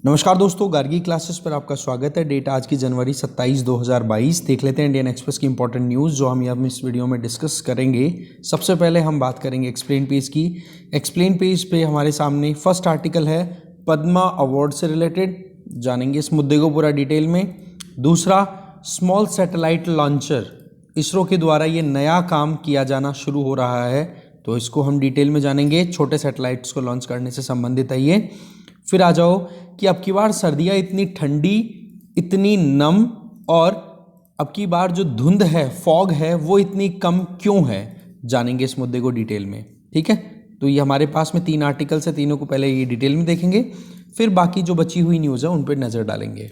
नमस्कार दोस्तों, गार्गी क्लासेस पर आपका स्वागत है। डेट आज की जनवरी 27 2022। देख लेते हैं इंडियन एक्सप्रेस की इंपॉर्टेंट न्यूज़ जो हम यहाँ इस वीडियो में डिस्कस करेंगे। सबसे पहले हम बात करेंगे एक्सप्लेन पेज की। एक्सप्लेन पेज पे हमारे सामने फर्स्ट आर्टिकल है पद्मा अवार्ड से रिलेटेड, जानेंगे इस मुद्दे को पूरा डिटेल में। दूसरा, स्मॉल सैटेलाइट लॉन्चर, इसरो के द्वारा ये नया काम किया जाना शुरू हो रहा है, तो इसको हम डिटेल में जानेंगे। छोटे सैटेलाइट्स को लॉन्च करने से संबंधित है ये। फिर आ जाओ कि अब की बार सर्दियाँ इतनी ठंडी, इतनी नम, और अब की बार जो धुंध है, फॉग है, वो इतनी कम क्यों है, जानेंगे इस मुद्दे को डिटेल में। ठीक है, तो ये हमारे पास में 3 आर्टिकल्स है, तीनों को पहले ये डिटेल में देखेंगे, फिर बाकी जो बची हुई न्यूज़ है उन पर नज़र डालेंगे।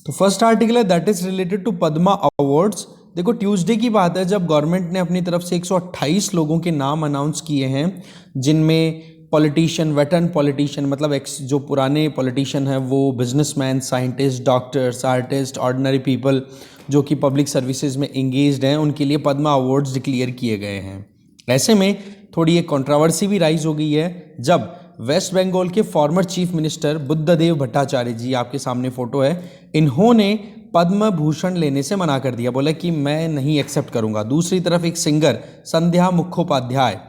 तो फर्स्ट आर्टिकल है that is related to Padma awards. देखो, ट्यूसडे की बात है जब गवर्नमेंट ने अपनी तरफ से 128 लोगों के नाम अनाउंस किए हैं, जिनमें पॉलिटिशियन, वेटरन पॉलिटिशियन मतलब जो पुराने पॉलिटिशियन हैं, वो businessman, scientist, doctors, artist, ordinary people जो कि पब्लिक सर्विसेज में इंगेज्ड हैं, उनके लिए पद्मा अवार्ड्स डिक्लेयर किए गए हैं। ऐसे में थोड़ी एक कंट्रोवर्सी भी राइज हो गई है जब वेस्ट बंगाल के former chief minister Buddhadeb Bhattacharya ji, आपके सामने फोटो है, इन्होंने पद्म भूषण लेने से मना कर दिया, बोला कि मैं नहीं एक्सेप्ट करूंगा। दूसरी तरफ एक सिंगर संध्या मुखोपाध्याय,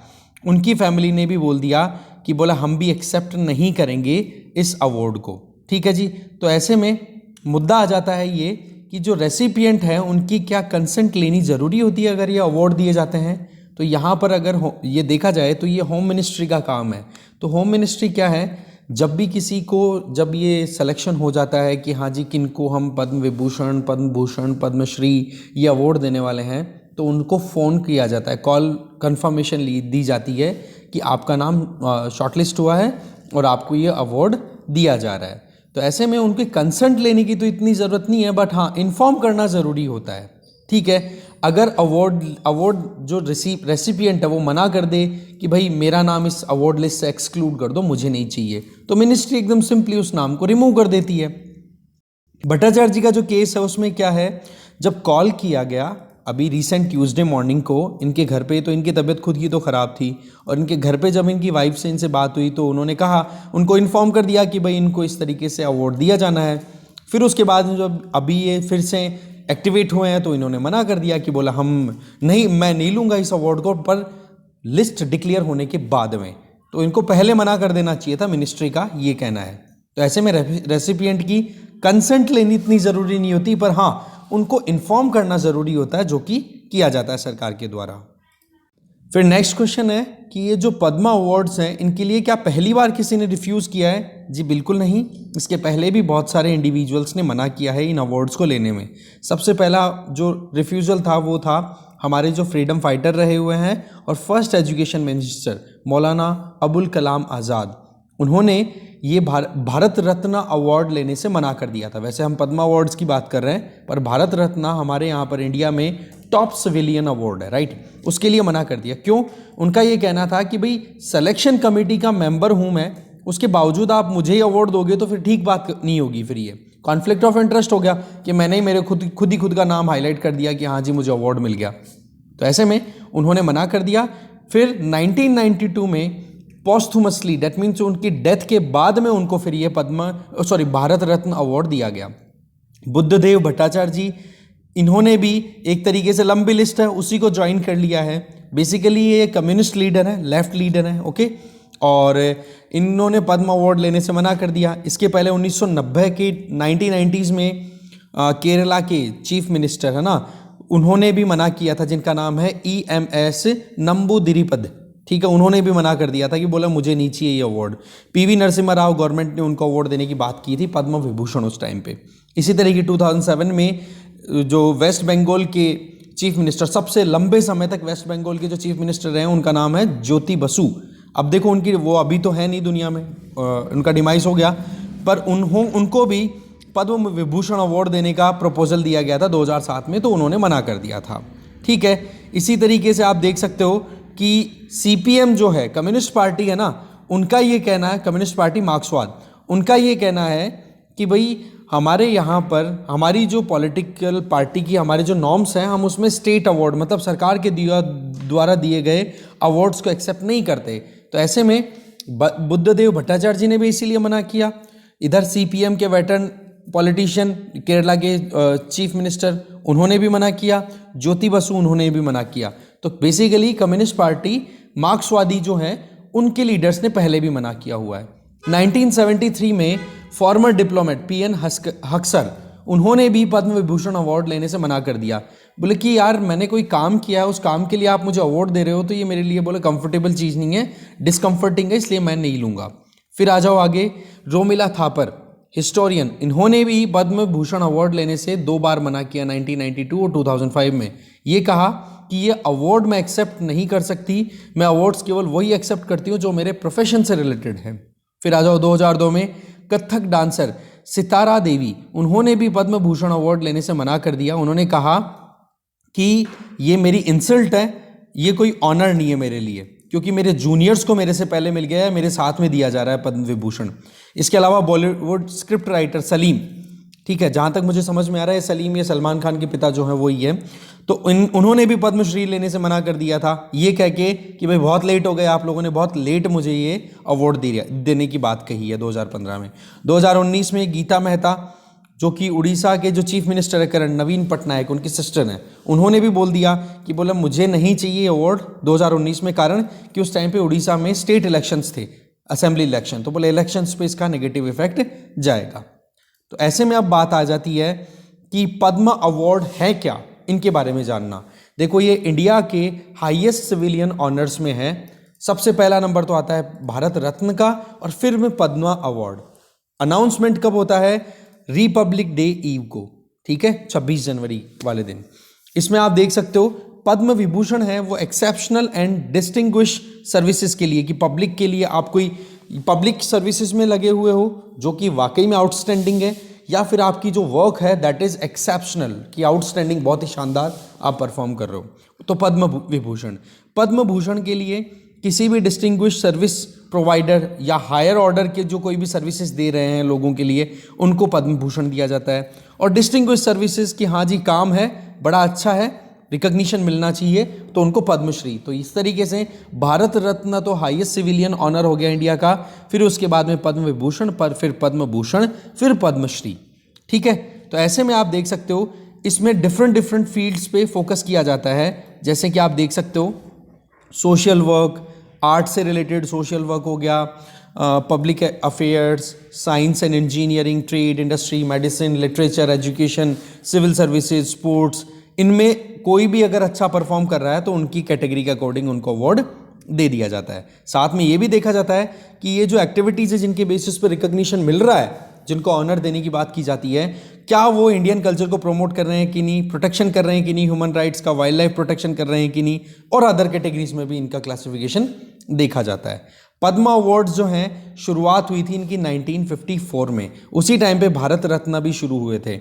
उनकी फैमिली ने भी बोल दिया कि बोला हम भी एक्सेप्ट नहीं करेंगे इस अवार्ड को। ठीक है जी, तो ऐसे में मुद्दा आ जाता है ये कि जो रेसिपिएंट है उनकी क्या कंसेंट लेनी ज़रूरी होती है अगर ये अवार्ड दिए जाते हैं। तो यहाँ पर अगर ये देखा जाए तो ये होम मिनिस्ट्री का काम है। तो होम मिनिस्ट्री क्या है, जब भी किसी को, जब ये सिलेक्शन हो जाता है कि हाँ जी किनको हम पद्म विभूषण, पद्म भूषण, पद्मश्री ये अवार्ड देने वाले हैं, तो उनको फ़ोन किया जाता है, कॉल कंफर्मेशन दी जाती है कि आपका नाम शॉर्टलिस्ट हुआ है और आपको ये अवार्ड दिया जा रहा है। तो ऐसे में उनके कंसेंट लेने की तो इतनी ज़रूरत नहीं है, बट हाँ इन्फॉर्म करना ज़रूरी होता है। ठीक है, अगर अवार्ड जो रेसिपिएंट है वो मना कर दे कि भाई मेरा नाम इस अवार्ड लिस्ट से एक्सक्लूड कर दो, मुझे नहीं चाहिए, तो मिनिस्ट्री एकदम सिंपली उस नाम को रिमूव कर देती है। भट्टाचार्य जी का जो केस है उसमें क्या है, जब कॉल किया गया अभी रिसेंट ट्यूसडे मॉर्निंग को इनके घर पे, तो इनकी तबीयत खुद की तो ख़राब थी, और इनके घर पे जब इनकी वाइफ से इनसे बात हुई तो उन्होंने कहा, उनको इन्फॉर्म कर दिया कि भाई इनको इस तरीके से अवार्ड दिया जाना है। फिर उसके बाद जब अभी ये फिर से एक्टिवेट हुए हैं तो इन्होंने मना कर दिया कि बोला मैं नहीं लूँगा इस अवार्ड को, पर लिस्ट डिक्लेयर होने के बाद में। तो इनको पहले मना कर देना चाहिए था, मिनिस्ट्री का ये कहना है। तो ऐसे में रेसिपिएंट की कंसेंट लेनी इतनी ज़रूरी नहीं होती, पर हाँ उनको इन्फॉर्म करना ज़रूरी होता है, जो कि किया जाता है सरकार के द्वारा। फिर नेक्स्ट क्वेश्चन है कि ये जो पद्मा अवार्ड्स हैं इनके लिए क्या पहली बार किसी ने रिफ्यूज़ किया है? जी बिल्कुल नहीं, इसके पहले भी बहुत सारे इंडिविजुअल्स ने मना किया है इन अवार्ड्स को लेने में। सबसे पहला जो रिफ्यूज़ल था वो था हमारे जो फ्रीडम फाइटर रहे हुए हैं और first education minister Maulana Abul Kalam Azad, उन्होंने ये भारत रत्न अवार्ड लेने से मना कर दिया था। वैसे हम पद्मा अवार्ड्स की बात कर रहे हैं, पर भारत रत्न हमारे यहाँ पर इंडिया में टॉप सिविलियन अवार्ड है, राइट, उसके लिए मना कर दिया। क्यों? उनका ये कहना था कि भाई सिलेक्शन कमेटी का मेंबर हूँ मैं, उसके बावजूद आप मुझे ही अवार्ड दोगे तो फिर ठीक बात नहीं होगी, फिर ये कॉन्फ्लिक्ट ऑफ इंटरेस्ट हो गया कि मैंने ही मेरे खुद का नाम हाईलाइट कर दिया कि हाँ जी मुझे अवार्ड मिल गया। तो ऐसे में उन्होंने मना कर दिया। फिर 1992 में पॉस्थुमसली, डेट मीन्स उनकी डेथ के बाद में उनको फिर ये भारत रत्न अवार्ड दिया गया। बुद्धदेव भट्टाचार्य जी, इन्होंने भी एक तरीके से लंबी लिस्ट है उसी को ज्वाइन कर लिया है। बेसिकली ये कम्युनिस्ट लीडर है, लेफ्ट लीडर है, ओके, और इन्होंने पद्म अवार्ड लेने से मना कर दिया। इसके पहले 1990 के 1990s में केरला के चीफ मिनिस्टर है ना, उन्होंने भी मना किया था, जिनका नाम है EMS नंबूदिरीपद। ठीक है, उन्होंने भी मना कर दिया था कि बोला मुझे नहीं चाहिए ये award. PV Narasimha Rao government ने उनको अवार्ड देने की बात की थी, पद्म विभूषण, उस टाइम पे। इसी तरह की 2007 में जो वेस्ट बंगाल के चीफ मिनिस्टर, सबसे लंबे समय तक वेस्ट बंगाल के जो चीफ मिनिस्टर रहे, उनका नाम है ज्योति बसु। अब देखो वो अभी तो है नहीं दुनिया में, उनका डिमाइस हो गया, पर उनको भी पद्म विभूषण अवार्ड देने का प्रपोजल दिया गया था 2007 में, तो उन्होंने मना कर दिया था। ठीक है, इसी तरीके से आप देख सकते हो कि CPM जो है, कम्युनिस्ट पार्टी है ना, उनका ये कहना है, कम्युनिस्ट पार्टी मार्क्सवाद, उनका ये कहना है कि भाई हमारे यहाँ पर हमारी जो पॉलिटिकल पार्टी की हमारे जो नॉर्म्स हैं, हम उसमें स्टेट अवार्ड मतलब सरकार के द्वारा दिए गए अवार्ड्स को एक्सेप्ट नहीं करते। तो ऐसे में बुद्धदेव भट्टाचार्य जी ने भी इसीलिए मना किया। इधर सीपीएम के वेटरन पॉलिटिशियन केरला के चीफ मिनिस्टर, उन्होंने भी मना किया, ज्योति बसु उन्होंने भी मना किया। तो बेसिकली कम्युनिस्ट पार्टी, मार्क्सवादी जो हैं, उनके लीडर्स ने पहले भी मना किया हुआ है। 1973 में फॉर्मर डिप्लोमेट पीएन हक्सर, उन्होंने भी पद्म विभूषण अवार्ड लेने से मना कर दिया। बोले कि यार मैंने कोई काम किया है, उस काम के लिए आप मुझे अवार्ड दे रहे हो तो ये मेरे लिए बोले कंफर्टेबल चीज़ नहीं है, डिस्कम्फर्टिंग है, इसलिए मैं नहीं लूँगा। फिर आ जाओ आगे, रोमिला थापर हिस्टोरियन, इन्होंने भी पद्म भूषण अवार्ड लेने से 2 बार मना किया, 1992 और 2005 में। ये कहा कि ये अवार्ड मैं एक्सेप्ट नहीं कर सकती, मैं अवार्ड्स केवल वही एक्सेप्ट करती हूँ जो मेरे प्रोफेशन से रिलेटेड है। फिर आ जाओ 2002 में, कथक डांसर सितारा देवी, उन्होंने भी पद्म भूषण अवार्ड लेने से मना कर दिया। उन्होंने कहा कि ये मेरी इंसल्ट है, ये कोई ऑनर नहीं है मेरे लिए, क्योंकि मेरे जूनियर्स को मेरे से पहले मिल गया है, मेरे साथ में दिया जा रहा है पद्म विभूषण। इसके अलावा बॉलीवुड स्क्रिप्ट राइटर सलीम, ठीक है, जहाँ तक मुझे समझ में आ रहा है सलीम ये सलमान खान के पिता जो हैं वो ही है, तो उन्होंने भी पद्मश्री लेने से मना कर दिया था, ये कह के कि भाई बहुत लेट हो गए आप लोगों ने, बहुत लेट मुझे ये अवार्ड देने की बात कही है 2015 में। 2019 में गीता मेहता, जो कि उड़ीसा के जो चीफ मिनिस्टर है करण, नवीन पटनायक उनकी सिस्टर हैं, उन्होंने भी बोल दिया कि बोला मुझे नहीं चाहिए अवार्ड 2019 में, कारण कि उस टाइम पे उड़ीसा में स्टेट इलेक्शंस थे, असेंबली इलेक्शन, तो बोले इलेक्शंस पे इसका नेगेटिव इफेक्ट जाएगा। तो ऐसे में अब बात आ जाती है कि पद्म अवार्ड है क्या, इनके बारे में जानना। देखो ये इंडिया के हाईएस्ट सिविलियन ऑनर्स में है। सबसे पहला नंबर तो आता है भारत रत्न का, और फिर में पद्म अवार्ड। अनाउंसमेंट कब होता है? रिपब्लिक डे ईव को, ठीक है, 26 जनवरी वाले दिन। इसमें आप देख सकते हो पद्म विभूषण है वो एक्सेप्शनल एंड डिस्टिंग्विश सर्विसेज के लिए, कि पब्लिक के लिए आप कोई पब्लिक सर्विसेज में लगे हुए हो जो कि वाकई में आउटस्टैंडिंग है, या फिर आपकी जो वर्क है दैट इज एक्सेप्शनल, कि आउटस्टैंडिंग, बहुत ही शानदार आप परफॉर्म कर रहे हो, तो पद्म विभूषण। पद्म भूषण के लिए किसी भी डिस्टिंग्विश सर्विस प्रोवाइडर या हायर ऑर्डर के जो कोई भी सर्विसेज दे रहे हैं लोगों के लिए, उनको पद्म भूषण दिया जाता है। और डिस्टिंग्विश सर्विसेज की हाँ जी काम है, बड़ा अच्छा है, रिकग्निशन मिलना चाहिए, तो उनको पद्मश्री। तो इस तरीके से भारत रत्न तो हाईएस्ट सिविलियन ऑनर हो गया इंडिया का, फिर उसके बाद में पद्म विभूषण, पर फिर पद्म भूषण, फिर पद्मश्री, ठीक है। तो ऐसे में आप देख सकते हो इसमें डिफरेंट फील्ड्स पे फोकस किया जाता है। जैसे कि आप देख सकते हो सोशल वर्क, आर्ट से रिलेटेड सोशल वर्क हो गया, public affairs, science and engineering, trade, industry, medicine, literature, education, civil services, sports, इनमें कोई भी अगर अच्छा परफॉर्म कर रहा है तो उनकी कैटेगरी के अकॉर्डिंग उनको अवार्ड दे दिया जाता है। साथ में ये भी देखा जाता है कि ये जो एक्टिविटीज़ है जिनके बेसिस पर रिकग्निशन मिल रहा है, जिनको ऑनर देने की बात की जाती है, क्या वो इंडियन कल्चर को प्रमोट कर रहे हैं कि नहीं, प्रोटेक्शन कर रहे हैं कि नहीं, ह्यूमन राइट्स का, वाइल्ड लाइफ प्रोटेक्शन कर रहे हैं कि नहीं, और अदर कैटेगरीज में भी इनका क्लासिफिकेशन देखा जाता है। पद्म अवार्ड्स जो हैं शुरुआत हुई थी इनकी 1954 में, उसी टाइम पे भारत रत्न भी शुरू हुए थे।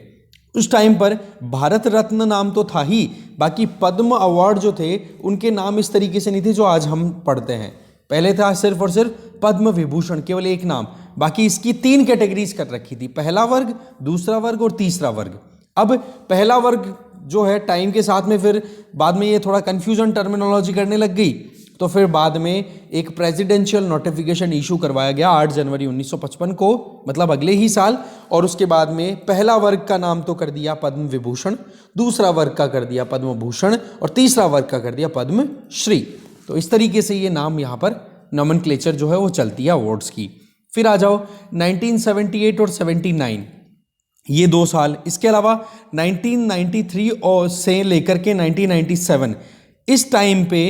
उस टाइम पर भारत रत्न नाम तो था ही, बाकी पद्म अवार्ड जो थे उनके नाम इस तरीके से नहीं थे जो आज हम पढ़ते हैं। पहले था सिर्फ और सिर्फ पद्म विभूषण, केवल एक नाम, बाकी इसकी 3 कैटेगरीज कर रखी थी, पहला वर्ग, दूसरा वर्ग और तीसरा वर्ग। अब पहला वर्ग जो है टाइम के साथ में फिर बाद में ये थोड़ा कन्फ्यूजन टर्मिनोलॉजी करने लग गई, तो फिर बाद में एक प्रेसिडेंशियल नोटिफिकेशन इशू करवाया गया 8 जनवरी 1955 को, मतलब अगले ही साल, और उसके बाद में पहला वर्ग का नाम तो कर दिया पद्म विभूषण, दूसरा वर्ग का कर दिया पद्म भूषण, और तीसरा वर्ग का कर दिया पद्म श्री। तो इस तरीके से ये नाम यहाँ पर नॉमेनक्लेचर जो है वो चलती है अवार्ड्स की। फिर आ जाओ 1978 और 79, ये 2 साल। इसके अलावा 1993 और से लेकर के 1997 इस टाइम पे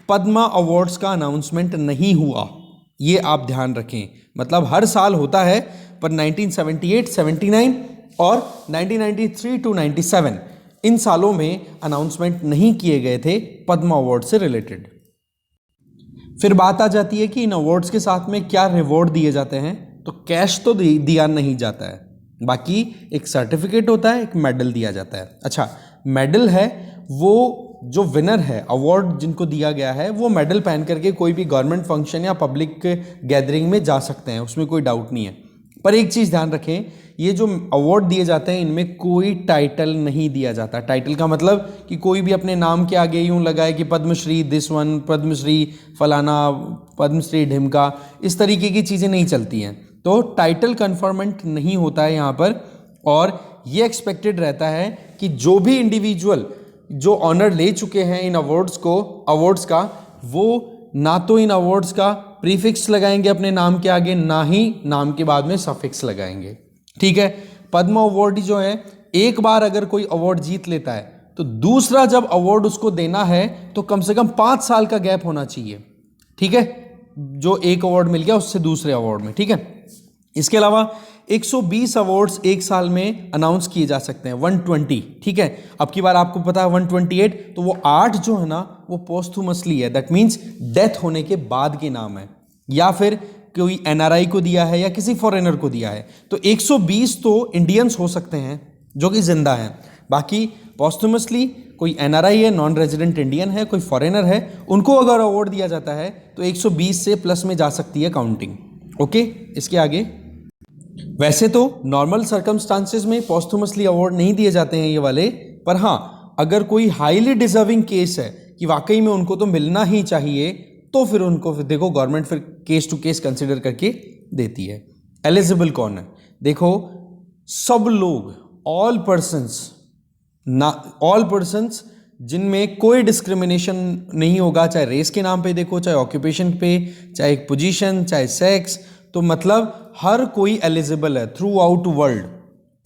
पद्मा अवार्ड्स का अनाउंसमेंट नहीं हुआ, ये आप ध्यान रखें। मतलब हर साल होता है, पर 1978, 79 और 1993 टू 97 इन सालों में अनाउंसमेंट नहीं किए गए थे पद्मा अवार्ड से रिलेटेड। फिर बात आ जाती है कि इन अवार्ड्स के साथ में क्या रिवॉर्ड दिए जाते हैं। तो कैश तो दिया नहीं जाता है, बाकी एक सर्टिफिकेट होता है, एक मेडल दिया जाता है। अच्छा, मेडल है वो जो विनर है, अवार्ड जिनको दिया गया है, वो मेडल पहन करके कोई भी गवर्नमेंट फंक्शन या पब्लिक गैदरिंग में जा सकते हैं, उसमें कोई डाउट नहीं है। पर एक चीज़ ध्यान रखें, ये जो अवार्ड दिए जाते हैं इनमें कोई टाइटल नहीं दिया जाता। टाइटल का मतलब कि कोई भी अपने नाम के आगे यूँ लगाए कि पद्मश्री दिस वन, पद्मश्री फलाना, पद्मश्री ढिमका, इस तरीके की चीज़ें नहीं चलती हैं। तो टाइटल कन्फर्मेंट नहीं होता है यहाँ पर, और ये एक्सपेक्टेड रहता है कि जो भी इंडिविजुअल जो ऑनर ले चुके हैं इन अवार्ड्स का, वो ना तो इन अवार्ड्स का प्रीफिक्स लगाएंगे अपने नाम के आगे, ना ही नाम के बाद में सफिक्स लगाएंगे। ठीक है, पद्म अवार्डी जो है, एक बार अगर कोई अवार्ड जीत लेता है तो दूसरा जब अवार्ड उसको देना है तो कम से कम 5 साल का गैप होना चाहिए। ठीक है, जो एक अवार्ड मिल गया उससे दूसरे अवार्ड में। ठीक है, इसके अलावा 120 अवार्ड्स एक साल में अनाउंस किए जा सकते हैं, 120। ठीक है, अब की बार आपको पता है 128, तो वो 8 जो है ना वो पोस्टहुमसली है, दैट मीन्स डेथ होने के बाद के नाम है, या फिर कोई एनआरआई को दिया है या किसी फॉरेनर को दिया है। तो 120 तो इंडियंस हो सकते हैं जो कि जिंदा हैं, बाकी पोस्टहुमसली कोई एनआरआई है, नॉन रेजिडेंट इंडियन है, कोई फॉरेनर है, उनको अगर अवार्ड दिया जाता है तो 120 से प्लस में जा सकती है काउंटिंग। ओके, इसके आगे, वैसे तो नॉर्मल सर्कमस्टांसेस में पोस्टहुमसली अवार्ड नहीं दिए जाते हैं ये वाले, पर हाँ अगर कोई हाईली डिजर्विंग केस है कि वाकई में उनको तो मिलना ही चाहिए, तो फिर उनको फिर देखो गवर्नमेंट फिर केस टू केस कंसिडर करके देती है। एलिजिबल कौन है? देखो सब लोग, ऑल पर्सन्स जिनमें कोई डिस्क्रिमिनेशन नहीं होगा, चाहे रेस के नाम पे देखो, चाहे ऑक्यूपेशन पे, चाहे पोजीशन, चाहे सेक्स, तो मतलब हर कोई एलिजिबल है थ्रू आउट वर्ल्ड।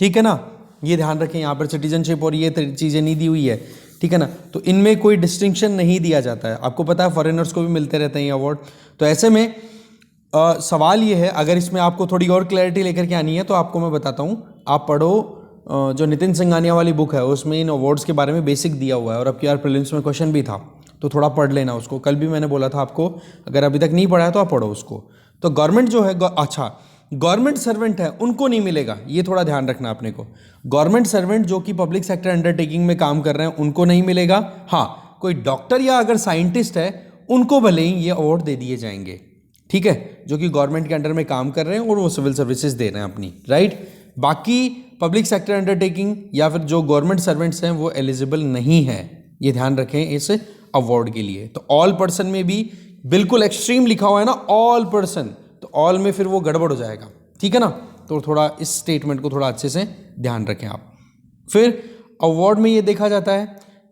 ठीक है ना, ये ध्यान रखें, यहाँ पर सिटीजनशिप और ये चीज़ें नहीं दी हुई है। ठीक है ना, तो इनमें कोई डिस्टिंक्शन नहीं दिया जाता है। आपको पता है फॉरेनर्स को भी मिलते रहते हैं ये अवार्ड। तो ऐसे में सवाल ये है, अगर इसमें आपको थोड़ी और क्लैरिटी लेकर के आनी है तो आपको मैं बताता हूँ, आप पढ़ो जो नितिन सिंघानिया वाली बुक है, उसमें इन अवार्ड्स के बारे में बेसिक दिया हुआ है, और अब की बार प्रीलिम्स में क्वेश्चन भी था, तो थोड़ा पढ़ लेना उसको। कल भी मैंने बोला था आपको, अगर अभी तक नहीं पढ़ा है तो आप पढ़ो उसको। तो गवर्नमेंट जो है, गवर्नमेंट सर्वेंट है उनको नहीं मिलेगा, ये थोड़ा ध्यान रखना अपने को। गवर्नमेंट सर्वेंट जो कि पब्लिक सेक्टर अंडरटेकिंग में काम कर रहे हैं उनको नहीं मिलेगा। हाँ, कोई डॉक्टर या अगर साइंटिस्ट है उनको भले ही ये अवार्ड दे दिए जाएंगे। ठीक है, जो कि गवर्नमेंट के अंडर में काम कर रहे हैं और वो सिविल सर्विसेज दे रहे हैं अपनी, राइट। बाकी पब्लिक सेक्टर अंडरटेकिंग या फिर जो गवर्नमेंट सर्वेंट्स हैं वो एलिजिबल नहीं है, ये ध्यान रखें इस अवार्ड के लिए। तो ऑल पर्सन में भी बिल्कुल एक्सट्रीम लिखा हुआ है ना, ऑल पर्सन, तो ऑल में फिर वो गड़बड़ हो जाएगा। ठीक है ना, तो थोड़ा इस स्टेटमेंट को थोड़ा अच्छे से ध्यान रखें आप। फिर अवार्ड में ये देखा जाता है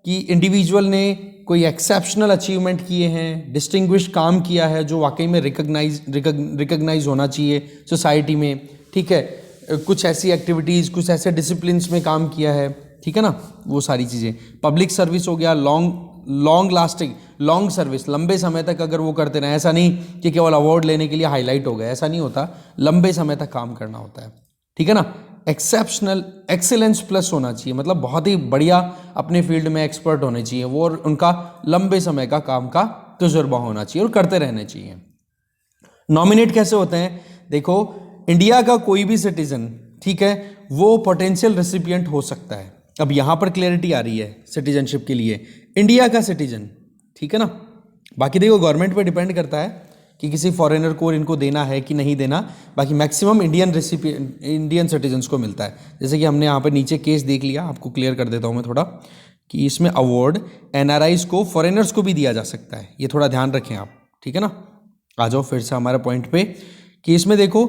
कि इंडिविजुअल ने कोई एक्सेप्शनल अचीवमेंट किए हैं, डिस्टिंग्विश काम किया है जो वाकई में रिकग्नाइज होना चाहिए सोसाइटी में। ठीक है, कुछ ऐसी एक्टिविटीज़, कुछ ऐसे डिसिप्लिन्स में काम किया है। ठीक है ना, वो सारी चीज़ें। पब्लिक सर्विस हो गया, लॉन्ग लास्टिंग, लॉन्ग सर्विस, लंबे समय तक अगर वो करते रहे, ऐसा नहीं कि केवल अवार्ड लेने के लिए हाईलाइट हो गए, ऐसा नहीं होता, लंबे समय तक काम करना होता है। ठीक है ना, एक्सेप्शनल एक्सीलेंस प्लस होना चाहिए, मतलब बहुत ही बढ़िया अपने फील्ड में एक्सपर्ट होने चाहिए वो, और उनका लंबे समय का काम का तजुर्बा होना चाहिए और करते रहने चाहिए। नॉमिनेट कैसे होते हैं? देखो, इंडिया का कोई भी सिटीजन, ठीक है, वो पोटेंशियल रेसिपिएंट हो सकता है। अब यहाँ पर क्लैरिटी आ रही है सिटीजनशिप के लिए, इंडिया का सिटीजन। ठीक है ना, बाकी देखो गवर्नमेंट पे डिपेंड करता है कि किसी फॉरेनर को इनको देना है कि नहीं देना। बाकी मैक्सिमम इंडियन सिटीजन्स को मिलता है। जैसे कि हमने यहाँ पर नीचे केस देख लिया, आपको क्लियर कर देता हूँ मैं थोड़ा, कि इसमें अवार्ड एनआरआईज को, फॉरेनर्स को भी दिया जा सकता है, ये थोड़ा ध्यान रखें आप। ठीक है ना, आ जाओ फिर से हमारे पॉइंट पे, कि इसमें देखो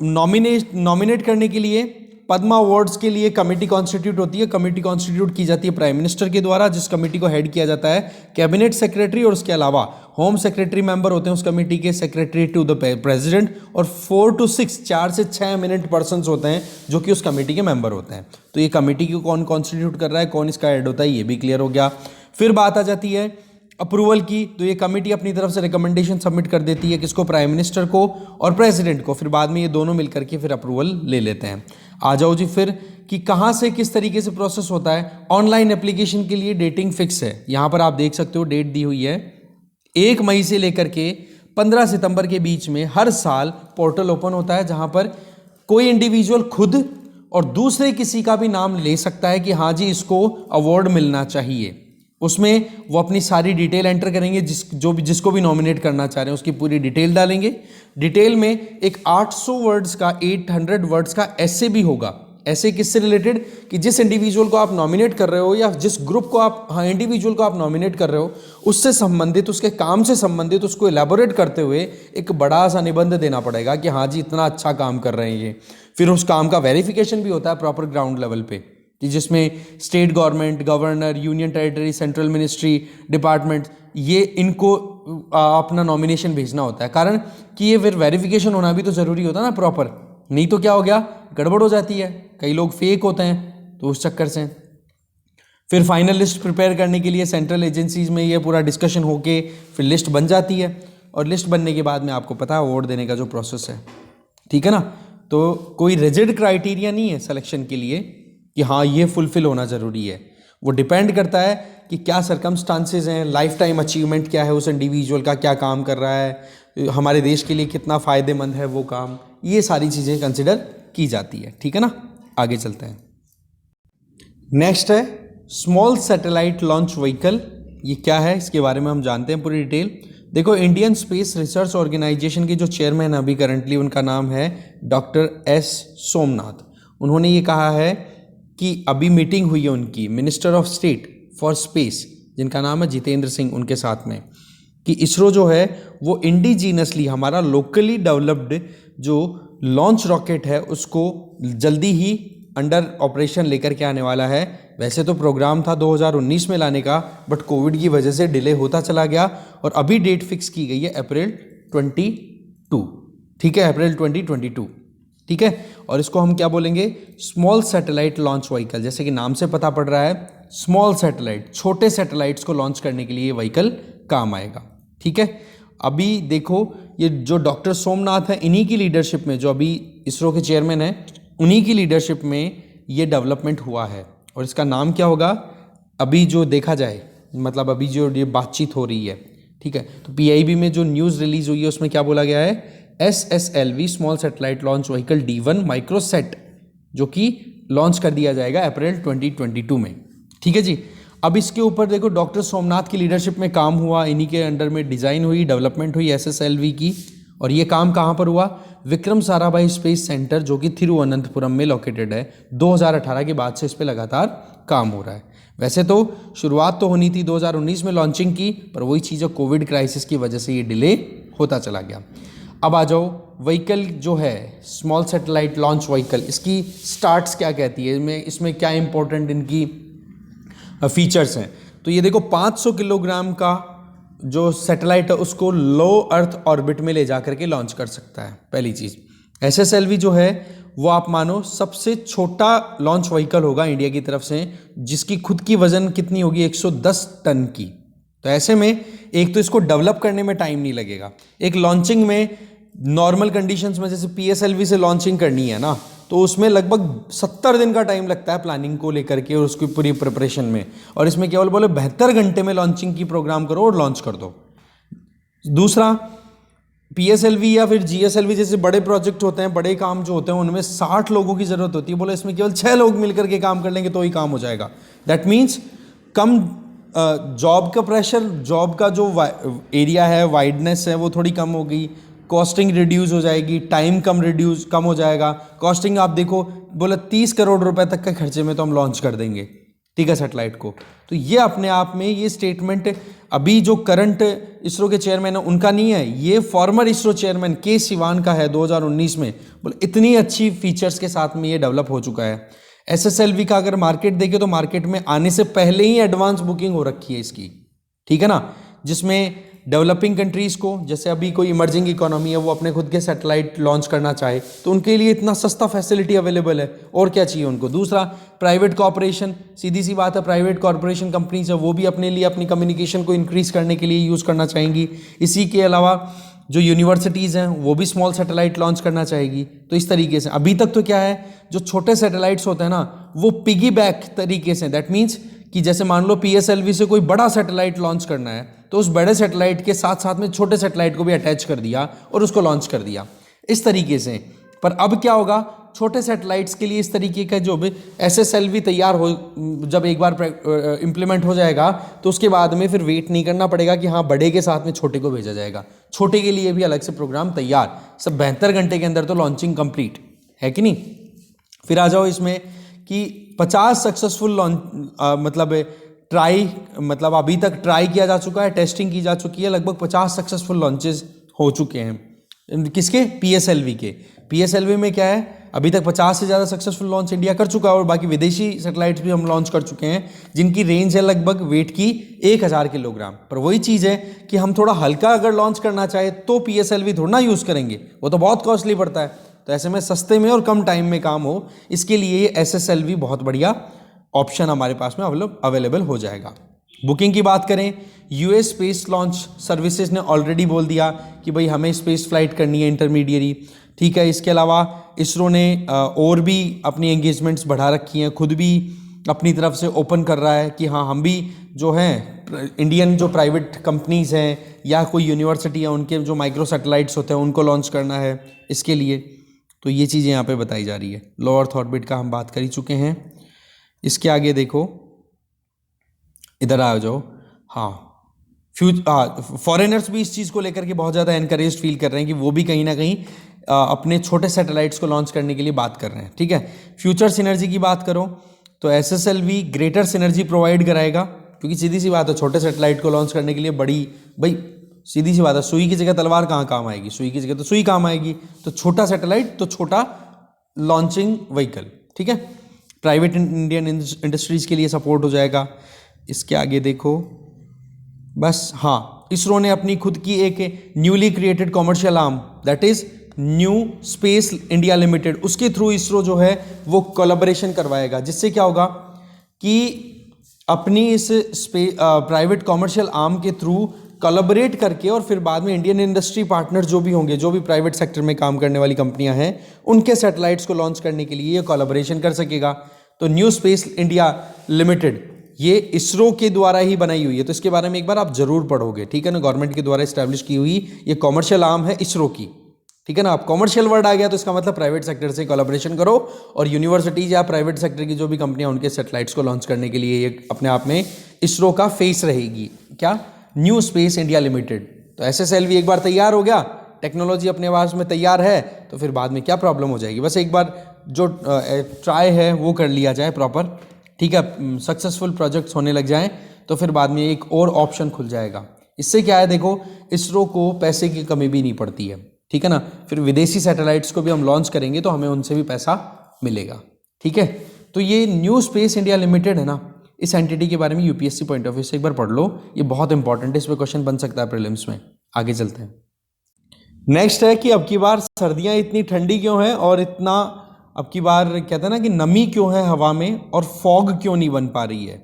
नॉमिनेट करने के लिए पद्मा अवार्ड्स के लिए कमेटी कॉन्स्टिट्यूट होती है। कमेटी कॉन्स्टिट्यूट की जाती है प्राइम मिनिस्टर के द्वारा, जिस कमेटी को हेड किया जाता है कैबिनेट सेक्रेटरी, और उसके अलावा होम सेक्रेटरी मेंबर होते हैं उस कमेटी के, सेक्रेटरी टू द प्रेसिडेंट, और 4 से 6 एमिनेंट पर्सन्स होते हैं जो कि उस कमेटी के मेंबर होते हैं। तो ये कमेटी को कौन कॉन्स्टिट्यूट कर रहा है, कौन इसका हेड होता है, ये भी क्लियर हो गया। फिर बात आ जाती है अप्रूवल की, तो ये कमेटी अपनी तरफ से रिकमेंडेशन सबमिट कर देती है, किसको? प्राइम मिनिस्टर को और प्रेसिडेंट को। फिर बाद में ये दोनों मिलकर के फिर अप्रूवल ले लेते हैं। आ जाओ जी फिर, कि कहाँ से किस तरीके से प्रोसेस होता है। ऑनलाइन एप्लीकेशन के लिए डेटिंग फिक्स है, यहाँ पर आप देख सकते हो डेट दी हुई है 1 मई से लेकर के 15 सितंबर के बीच में हर साल पोर्टल ओपन होता है, जहाँ पर कोई इंडिविजुअल खुद और दूसरे किसी का भी नाम ले सकता है कि हाँ जी इसको अवार्ड मिलना चाहिए। उसमें वो अपनी सारी डिटेल एंटर करेंगे, जिसको भी नॉमिनेट करना चाह रहे हैं उसकी पूरी डिटेल डालेंगे। डिटेल में एक 800 वर्ड्स का 800 वर्ड्स का ऐसे भी होगा। ऐसे किससे रिलेटेड कि जिस इंडिविजुअल को आप नॉमिनेट कर रहे हो या जिस ग्रुप को आप इंडिविजुअल को आप नॉमिनेट कर रहे हो उससे संबंधित, उसके काम से संबंधित उसको इलेबोरेट करते हुए एक बड़ा सा निबंध देना पड़ेगा कि हाँ जी इतना अच्छा काम कर रहे हैं ये। फिर उस काम का वेरिफिकेशन भी होता है प्रॉपर ग्राउंड लेवल पे, कि जिसमें state government, governor, union territory, central ministry, department, ये इनको अपना नॉमिनेशन भेजना होता है। कारण कि ये फिर वेरिफिकेशन होना भी तो ज़रूरी होता है ना प्रॉपर, नहीं तो क्या हो गया, गड़बड़ हो जाती है, कई लोग फेक होते हैं, तो उस चक्कर से। फिर फाइनल लिस्ट प्रिपेयर करने के लिए सेंट्रल एजेंसीज में ये पूरा डिस्कशन होके फिर लिस्ट बन जाती है, और लिस्ट बनने के बाद में आपको पता है अवार्ड देने का जो प्रोसेस है, ठीक है ना। तो कोई रिजिड क्राइटेरिया नहीं है सिलेक्शन के लिए कि हाँ ये फुलफिल होना ज़रूरी है, वो डिपेंड करता है कि क्या सर्कमस्टांसेस हैं, लाइफ टाइम अचीवमेंट क्या है उस इंडिविजुअल का, क्या काम कर रहा है, हमारे देश के लिए कितना फ़ायदेमंद है वो काम, ये सारी चीज़ें कंसिडर की जाती है, ठीक है ना। आगे चलते हैं। नेक्स्ट है स्मॉल सैटेलाइट लॉन्च व्हीकल। ये क्या है इसके बारे में हम जानते हैं पूरी डिटेल। देखो, इंडियन स्पेस रिसर्च ऑर्गेनाइजेशन के जो चेयरमैन अभी करंटली, उनका नाम है डॉक्टर एस सोमनाथ। उन्होंने ये कहा है कि अभी मीटिंग हुई है उनकी minister of state for space, जिनका नाम है जितेंद्र सिंह, उनके साथ में, कि इसरो जो है वो इंडिजीनसली हमारा लोकली डेवलप्ड जो लॉन्च रॉकेट है उसको जल्दी ही अंडर ऑपरेशन लेकर के आने वाला है। वैसे तो प्रोग्राम था 2019 में लाने का, बट कोविड की वजह से डिले होता चला गया, और अभी डेट फिक्स की गई है अप्रैल 22, ठीक है, अप्रैल 2022, ठीक है। और इसको हम क्या बोलेंगे, स्मॉल सैटेलाइट लॉन्च व्हीकल। जैसे कि नाम से पता पड़ रहा है, स्मॉल सैटेलाइट, छोटे सैटेलाइट्स को लॉन्च करने के लिए ये व्हीकल काम आएगा, ठीक है। अभी देखो, ये जो डॉक्टर सोमनाथ है, इन्हीं की लीडरशिप में, जो अभी इसरो के चेयरमैन हैं, उन्हीं की लीडरशिप में ये डेवलपमेंट हुआ है। और इसका नाम क्या होगा, अभी जो देखा जाए, मतलब अभी जो ये बातचीत हो रही है, ठीक है, तो PIB में जो न्यूज़ रिलीज हुई है उसमें क्या बोला गया है, SSLV small satellite launch vehicle D1 माइक्रोसेट, जो कि लॉन्च कर दिया जाएगा अप्रैल 2022 में, ठीक है जी। अब इसके ऊपर देखो, डॉक्टर सोमनाथ की लीडरशिप में काम हुआ, इन्हीं के अंडर में डिज़ाइन हुई, डेवलपमेंट हुई SSLV की। और ये काम कहाँ पर हुआ, विक्रम साराभाई स्पेस सेंटर, जो कि थिरुवनंतपुरम में लोकेटेड है। 2018 के बाद से इस पर लगातार काम हो रहा है। वैसे तो शुरुआत तो होनी थी 2019 में लॉन्चिंग की, पर वही चीज़ है, कोविड क्राइसिस की वजह से ये डिले होता चला गया। अब आ जाओ, व्हीकल जो है स्मॉल सैटेलाइट लॉन्च व्हीकल, इसकी स्टार्ट्स क्या कहती है, इसमें क्या इंपॉर्टेंट इनकी फीचर्स हैं। तो ये देखो, 500 किलोग्राम का जो सैटेलाइट है उसको लो अर्थ ऑर्बिट में ले जा करके लॉन्च कर सकता है, पहली चीज़। SSLV जो है वो आप मानो सबसे छोटा लॉन्च व्हीकल होगा इंडिया की तरफ से, जिसकी खुद की वजन कितनी होगी, 110 टन की। तो ऐसे में एक तो इसको डेवलप करने में टाइम नहीं लगेगा, एक लॉन्चिंग में नॉर्मल कंडीशंस में जैसे PSLV से लॉन्चिंग करनी है ना, तो उसमें लगभग 70 दिन का टाइम लगता है प्लानिंग को लेकर के और उसकी पूरी प्रिपरेशन में, और इसमें केवल बोले 72 घंटे में लॉन्चिंग की प्रोग्राम करो और लॉन्च कर दो। दूसरा, PSLV या फिर GSLV जैसे बड़े प्रोजेक्ट होते हैं, बड़े काम जो होते हैं, उनमें 60 लोगों की ज़रूरत होती है। बोले इसमें केवल 6 लोग मिलकर के काम कर लेंगे तो ही काम हो जाएगा। दैट मीन्स कम जॉब का प्रेशर, जॉब का जो एरिया है, वाइडनेस है, वो थोड़ी कम होगी, कॉस्टिंग रिड्यूस हो जाएगी, टाइम कम हो जाएगा। कॉस्टिंग आप देखो, बोला 30 करोड़ रुपए तक के खर्चे में तो हम लॉन्च कर देंगे, ठीक है, सैटेलाइट को। तो ये अपने आप में ये स्टेटमेंट अभी जो करंट इसरो के चेयरमैन है उनका नहीं है, ये फॉर्मर इसरो चेयरमैन के सिवान का है 2019 में। बोले इतनी अच्छी फीचर्स के साथ में ये डेवलप हो चुका है। SSLV का अगर मार्केट देखें तो मार्केट में आने से पहले ही एडवांस बुकिंग हो रखी है इसकी, ठीक है ना, जिसमें डेवलपिंग कंट्रीज़ को, जैसे अभी कोई इमर्जिंग इकोनॉमी है, वो अपने खुद के सैटेलाइट लॉन्च करना चाहे तो उनके लिए इतना सस्ता फैसिलिटी अवेलेबल है, और क्या चाहिए उनको। दूसरा, प्राइवेट कॉर्पोरेशन, सीधी सी बात है, प्राइवेट कॉर्पोरेशन कंपनीज है, वो भी अपने लिए अपनी कम्युनिकेशन को इंक्रीज़ करने के लिए यूज़ करना चाहेंगी। इसी के अलावा जो यूनिवर्सिटीज़ हैं वो भी स्मॉल सैटेलाइट लॉन्च करना चाहेगी। तो इस तरीके से अभी तक तो क्या है, जो छोटे सैटेलाइट्स होते हैं ना, वो पिगी बैक तरीके से, दैट मीन्स कि जैसे मान लो PSLV से कोई बड़ा सैटेलाइट लॉन्च करना है तो उस बड़े सैटेलाइट के साथ साथ में छोटे सैटेलाइट को भी अटैच कर दिया और उसको लॉन्च कर दिया, इस तरीके से। पर अब क्या होगा, छोटे सैटेलाइट्स के लिए इस तरीके का जो भी SSLV तैयार हो, जब एक बार इम्प्लीमेंट हो जाएगा तो उसके बाद में फिर वेट नहीं करना पड़ेगा कि हाँ बड़े के साथ में छोटे को भेजा जाएगा। छोटे के लिए भी अलग से प्रोग्राम तैयार, सब 72 घंटे के अंदर तो लॉन्चिंग कंप्लीट है कि नहीं। फिर आ जाओ इसमें कि 50 सक्सेसफुल लॉन्च, मतलब ट्राई, मतलब अभी तक ट्राई किया जा चुका है, टेस्टिंग की जा चुकी है, लगभग 50 सक्सेसफुल लॉन्चेस हो चुके हैं। किसके? पीएसएलवी के। पीएसएलवी में क्या है, अभी तक 50 से ज़्यादा सक्सेसफुल लॉन्च इंडिया कर चुका है, और बाकी विदेशी सैटेलाइट्स भी हम लॉन्च कर चुके हैं जिनकी रेंज है लगभग वेट की 1000 किलोग्राम। पर वही चीज़ है कि हम थोड़ा हल्का अगर लॉन्च करना चाहे तो पीएसएलवी थोड़ा ना यूज़ करेंगे, वो तो बहुत कॉस्टली पड़ता है। तो ऐसे में सस्ते में और कम टाइम में काम हो, इसके लिए एसएसएलवी बहुत बढ़िया ऑप्शन हमारे पास में अवेलेबल हो जाएगा। बुकिंग की बात करें, यूएस स्पेस लॉन्च सर्विसेज ने ऑलरेडी बोल दिया कि भाई हमें स्पेस फ्लाइट करनी है इंटरमीडिएरी, ठीक है। इसके अलावा इसरो ने और भी अपनी एंगेजमेंट्स बढ़ा रखी हैं, खुद भी अपनी तरफ से ओपन कर रहा है कि हाँ हम भी जो हैं इंडियन जो प्राइवेट कंपनीज़ हैं या कोई यूनिवर्सिटी है उनके जो माइक्रो सैटेलाइट्स होते हैं उनको लॉन्च करना है इसके लिए। तो ये चीज़ें यहाँ पे बताई जा रही है। लो अर्थ ऑर्बिट का हम बात कर ही चुके हैं। इसके आगे देखो, इधर आ जाओ। हाँ, फॉरेनर्स भी इस चीज़ को लेकर के बहुत ज़्यादा एनकरेज फील कर रहे हैं कि वो भी कहीं ना कहीं अपने छोटे सैटेलाइट्स को लॉन्च करने के लिए बात कर रहे हैं, ठीक है। फ्यूचर सिनर्जी की बात करो तो एसएसएलवी ग्रेटर सिनर्जी प्रोवाइड कराएगा, क्योंकि सीधी सी बात है छोटे सैटेलाइट को लॉन्च करने के लिए बड़ी, भाई सीधी सी बात है, सुई की जगह तलवार कहाँ काम आएगी, सुई की जगह तो सुई काम आएगी। तो छोटा सैटेलाइट तो छोटा लॉन्चिंग व्हीकल, ठीक है। प्राइवेट इंडियन इंडस्ट्रीज के लिए सपोर्ट हो जाएगा। इसके आगे देखो, बस हाँ, इसरो ने अपनी खुद की एक newly created commercial arm, that is new space India limited, उसके थ्रू इसरो जो है वो कोलैबोरेशन करवाएगा, जिससे क्या होगा कि अपनी इस प्राइवेट कॉमर्शियल आर्म के थ्रू कोलैबोरेट करके और फिर बाद में इंडियन इंडस्ट्री पार्टनर जो भी होंगे, जो भी प्राइवेट सेक्टर में काम करने वाली कंपनियां हैं, उनके सैटेलाइट्स को लॉन्च करने के लिए ये कोलैबोरेशन कर सकेगा। तो न्यू स्पेस इंडिया लिमिटेड ये इसरो के द्वारा ही बनाई हुई है, तो इसके बारे में एक बार आप जरूर पढ़ोगे, ठीक है ना। गवर्नमेंट के द्वारा इस्टेब्लिश की हुई ये कॉमर्शियल आर्म है इसरो की, ठीक है ना। आप कॉमर्शियल वर्ड आ गया तो इसका मतलब प्राइवेट सेक्टर से कोलैबोरेशन करो, और यूनिवर्सिटीज या प्राइवेट सेक्टर की जो भी कंपनियां उनके सैटेलाइट्स को लॉन्च करने के लिए ये अपने आप में इसरो का फेस रहेगी। क्या? New space India limited. तो एसएसएलवी एक बार तैयार हो गया, टेक्नोलॉजी अपने आवाज में तैयार है, तो फिर बाद में क्या प्रॉब्लम हो जाएगी। बस एक बार जो ट्राई है वो कर लिया जाए प्रॉपर, ठीक है, सक्सेसफुल प्रोजेक्ट्स होने लग जाएं तो फिर बाद में एक और ऑप्शन खुल जाएगा। इससे क्या है, देखो इसरो को पैसे की कमी भी नहीं पड़ती है, ठीक है ना। फिर विदेशी सैटेलाइट्स को भी हम लॉन्च करेंगे तो हमें उनसे भी पैसा मिलेगा, ठीक है। तो ये न्यू स्पेस इंडिया लिमिटेड है ना, इस एंटिटी के बारे में यूपीएससी पॉइंट ऑफ व्यू से एक बार पढ़ लो, ये बहुत इंपॉर्टेंट है, इस पर क्वेश्चन बन सकता है प्रीलिम्स में। आगे चलते हैं। नेक्स्ट है कि अब की बार सर्दियां इतनी ठंडी क्यों है, और इतना अब की बार कहते हैं ना कि नमी क्यों है हवा में, और फॉग क्यों नहीं बन पा रही है।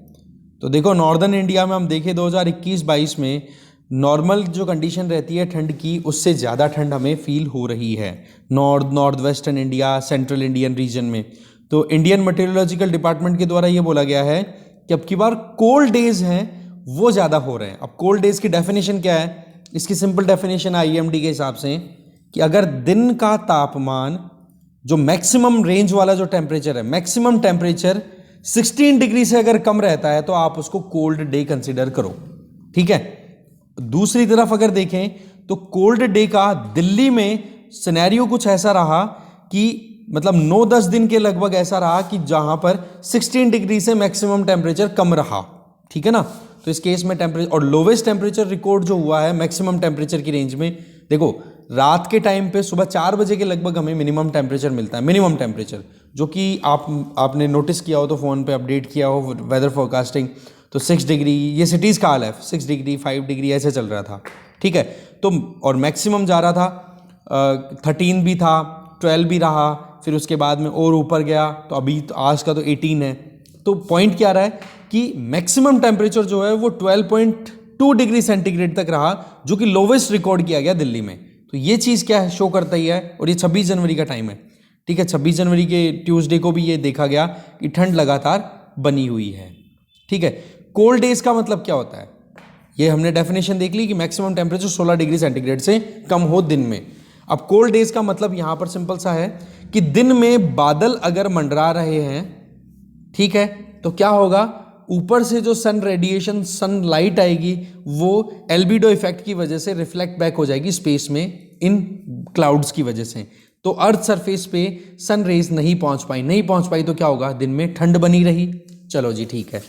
तो देखो नॉर्दर्न इंडिया में हम देखें 2021-22 में नॉर्मल जो कंडीशन रहती है ठंड की, उससे ज़्यादा ठंड हमें फील हो रही है north western India, central Indian reason में। तो इंडियन मेटेरोलॉजिकल डिपार्टमेंट के द्वारा ये बोला गया है कि अब की बार कोल्ड डेज हैं वो ज़्यादा हो रहे हैं। अब कोल्ड डेज की डेफिनेशन क्या है, इसकी सिंपल डेफिनेशन आईएमडी के हिसाब से कि अगर दिन का तापमान जो मैक्सिमम रेंज वाला जो टेम्परेचर है, मैक्सिमम टेम्परेचर 16 डिग्री से अगर कम रहता है तो आप उसको कोल्ड डे कंसीडर करो, ठीक है। दूसरी तरफ अगर देखें तो कोल्ड डे का दिल्ली में सिनेरियो कुछ ऐसा रहा कि मतलब 9-10 दिन के लगभग ऐसा रहा कि जहां पर 16 डिग्री से मैक्सिमम टेम्परेचर कम रहा, ठीक है ना। तो इस केस में टेम्परेचर और लोवेस्ट टेम्परेचर रिकॉर्ड जो हुआ है मैक्सिमम टेम्परेचर की रेंज में, देखो रात के टाइम पे सुबह 4 बजे के लगभग हमें मिनिमम टेम्परेचर मिलता है, मिनिमम टेम्परेचर, जो कि आपने नोटिस किया हो तो फ़ोन पे अपडेट किया हो वेदर फोरकास्टिंग, तो 6 डिग्री ये सिटीज़ का हाल है, 6 डिग्री 5 डिग्री ऐसे चल रहा था, ठीक है। तो और मैक्सिमम जा रहा था 13 भी था, 12 भी रहा, फिर उसके बाद में और ऊपर गया, तो अभी तो आज का तो 18 है। तो पॉइंट क्या रहा है कि मैक्सिमम टेम्परेचर जो है वो 12.2 डिग्री सेंटीग्रेड तक रहा, जो कि लोवेस्ट रिकॉर्ड किया गया दिल्ली में। तो ये चीज़ क्या है, शो करता ही है। और ये 26 जनवरी का टाइम है, ठीक है। 26 जनवरी के ट्यूसडे को भी ये देखा गया कि ठंड लगातार बनी हुई है, ठीक है। कोल्ड डेज का मतलब क्या होता है, ये हमने डेफिनेशन देख ली कि मैक्सिमम टेम्परेचर 16 डिग्री सेंटीग्रेड से कम हो दिन में। अब कोल्ड डेज का मतलब यहां पर सिंपल सा है कि दिन में बादल अगर मंडरा रहे हैं, ठीक है, तो क्या होगा, ऊपर से जो सन रेडिएशन, सन लाइट आएगी वो एल्बिडो इफेक्ट की वजह से रिफ्लेक्ट बैक हो जाएगी स्पेस में इन क्लाउड्स की वजह से। तो अर्थ सरफेस पे सन रेज नहीं पहुंच पाई तो क्या होगा, दिन में ठंड बनी रही। चलो जी ठीक है।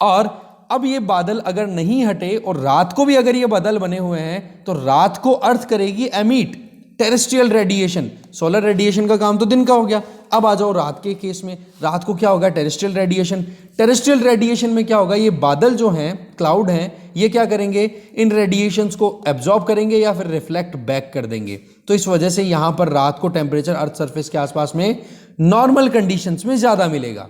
और अब ये बादल अगर नहीं हटे और रात को भी अगर ये बादल बने हुए हैं तो रात को अर्थ करेगी emit terrestrial radiation. Solar radiation का काम तो दिन का हो गया। अब आ जाओ रात के केस में, रात को क्या होगा, टेरेस्ट्रियल रेडिएशन। टेरेस्ट्रियल रेडिएशन में क्या होगा, ये बादल जो हैं, क्लाउड हैं, ये क्या करेंगे, इन रेडिएशंस को एब्जॉर्ब करेंगे या फिर रिफ्लेक्ट बैक कर देंगे। तो इस वजह से यहां पर रात को टेम्परेचर अर्थ सरफेस के आसपास में नॉर्मल कंडीशंस में ज्यादा मिलेगा।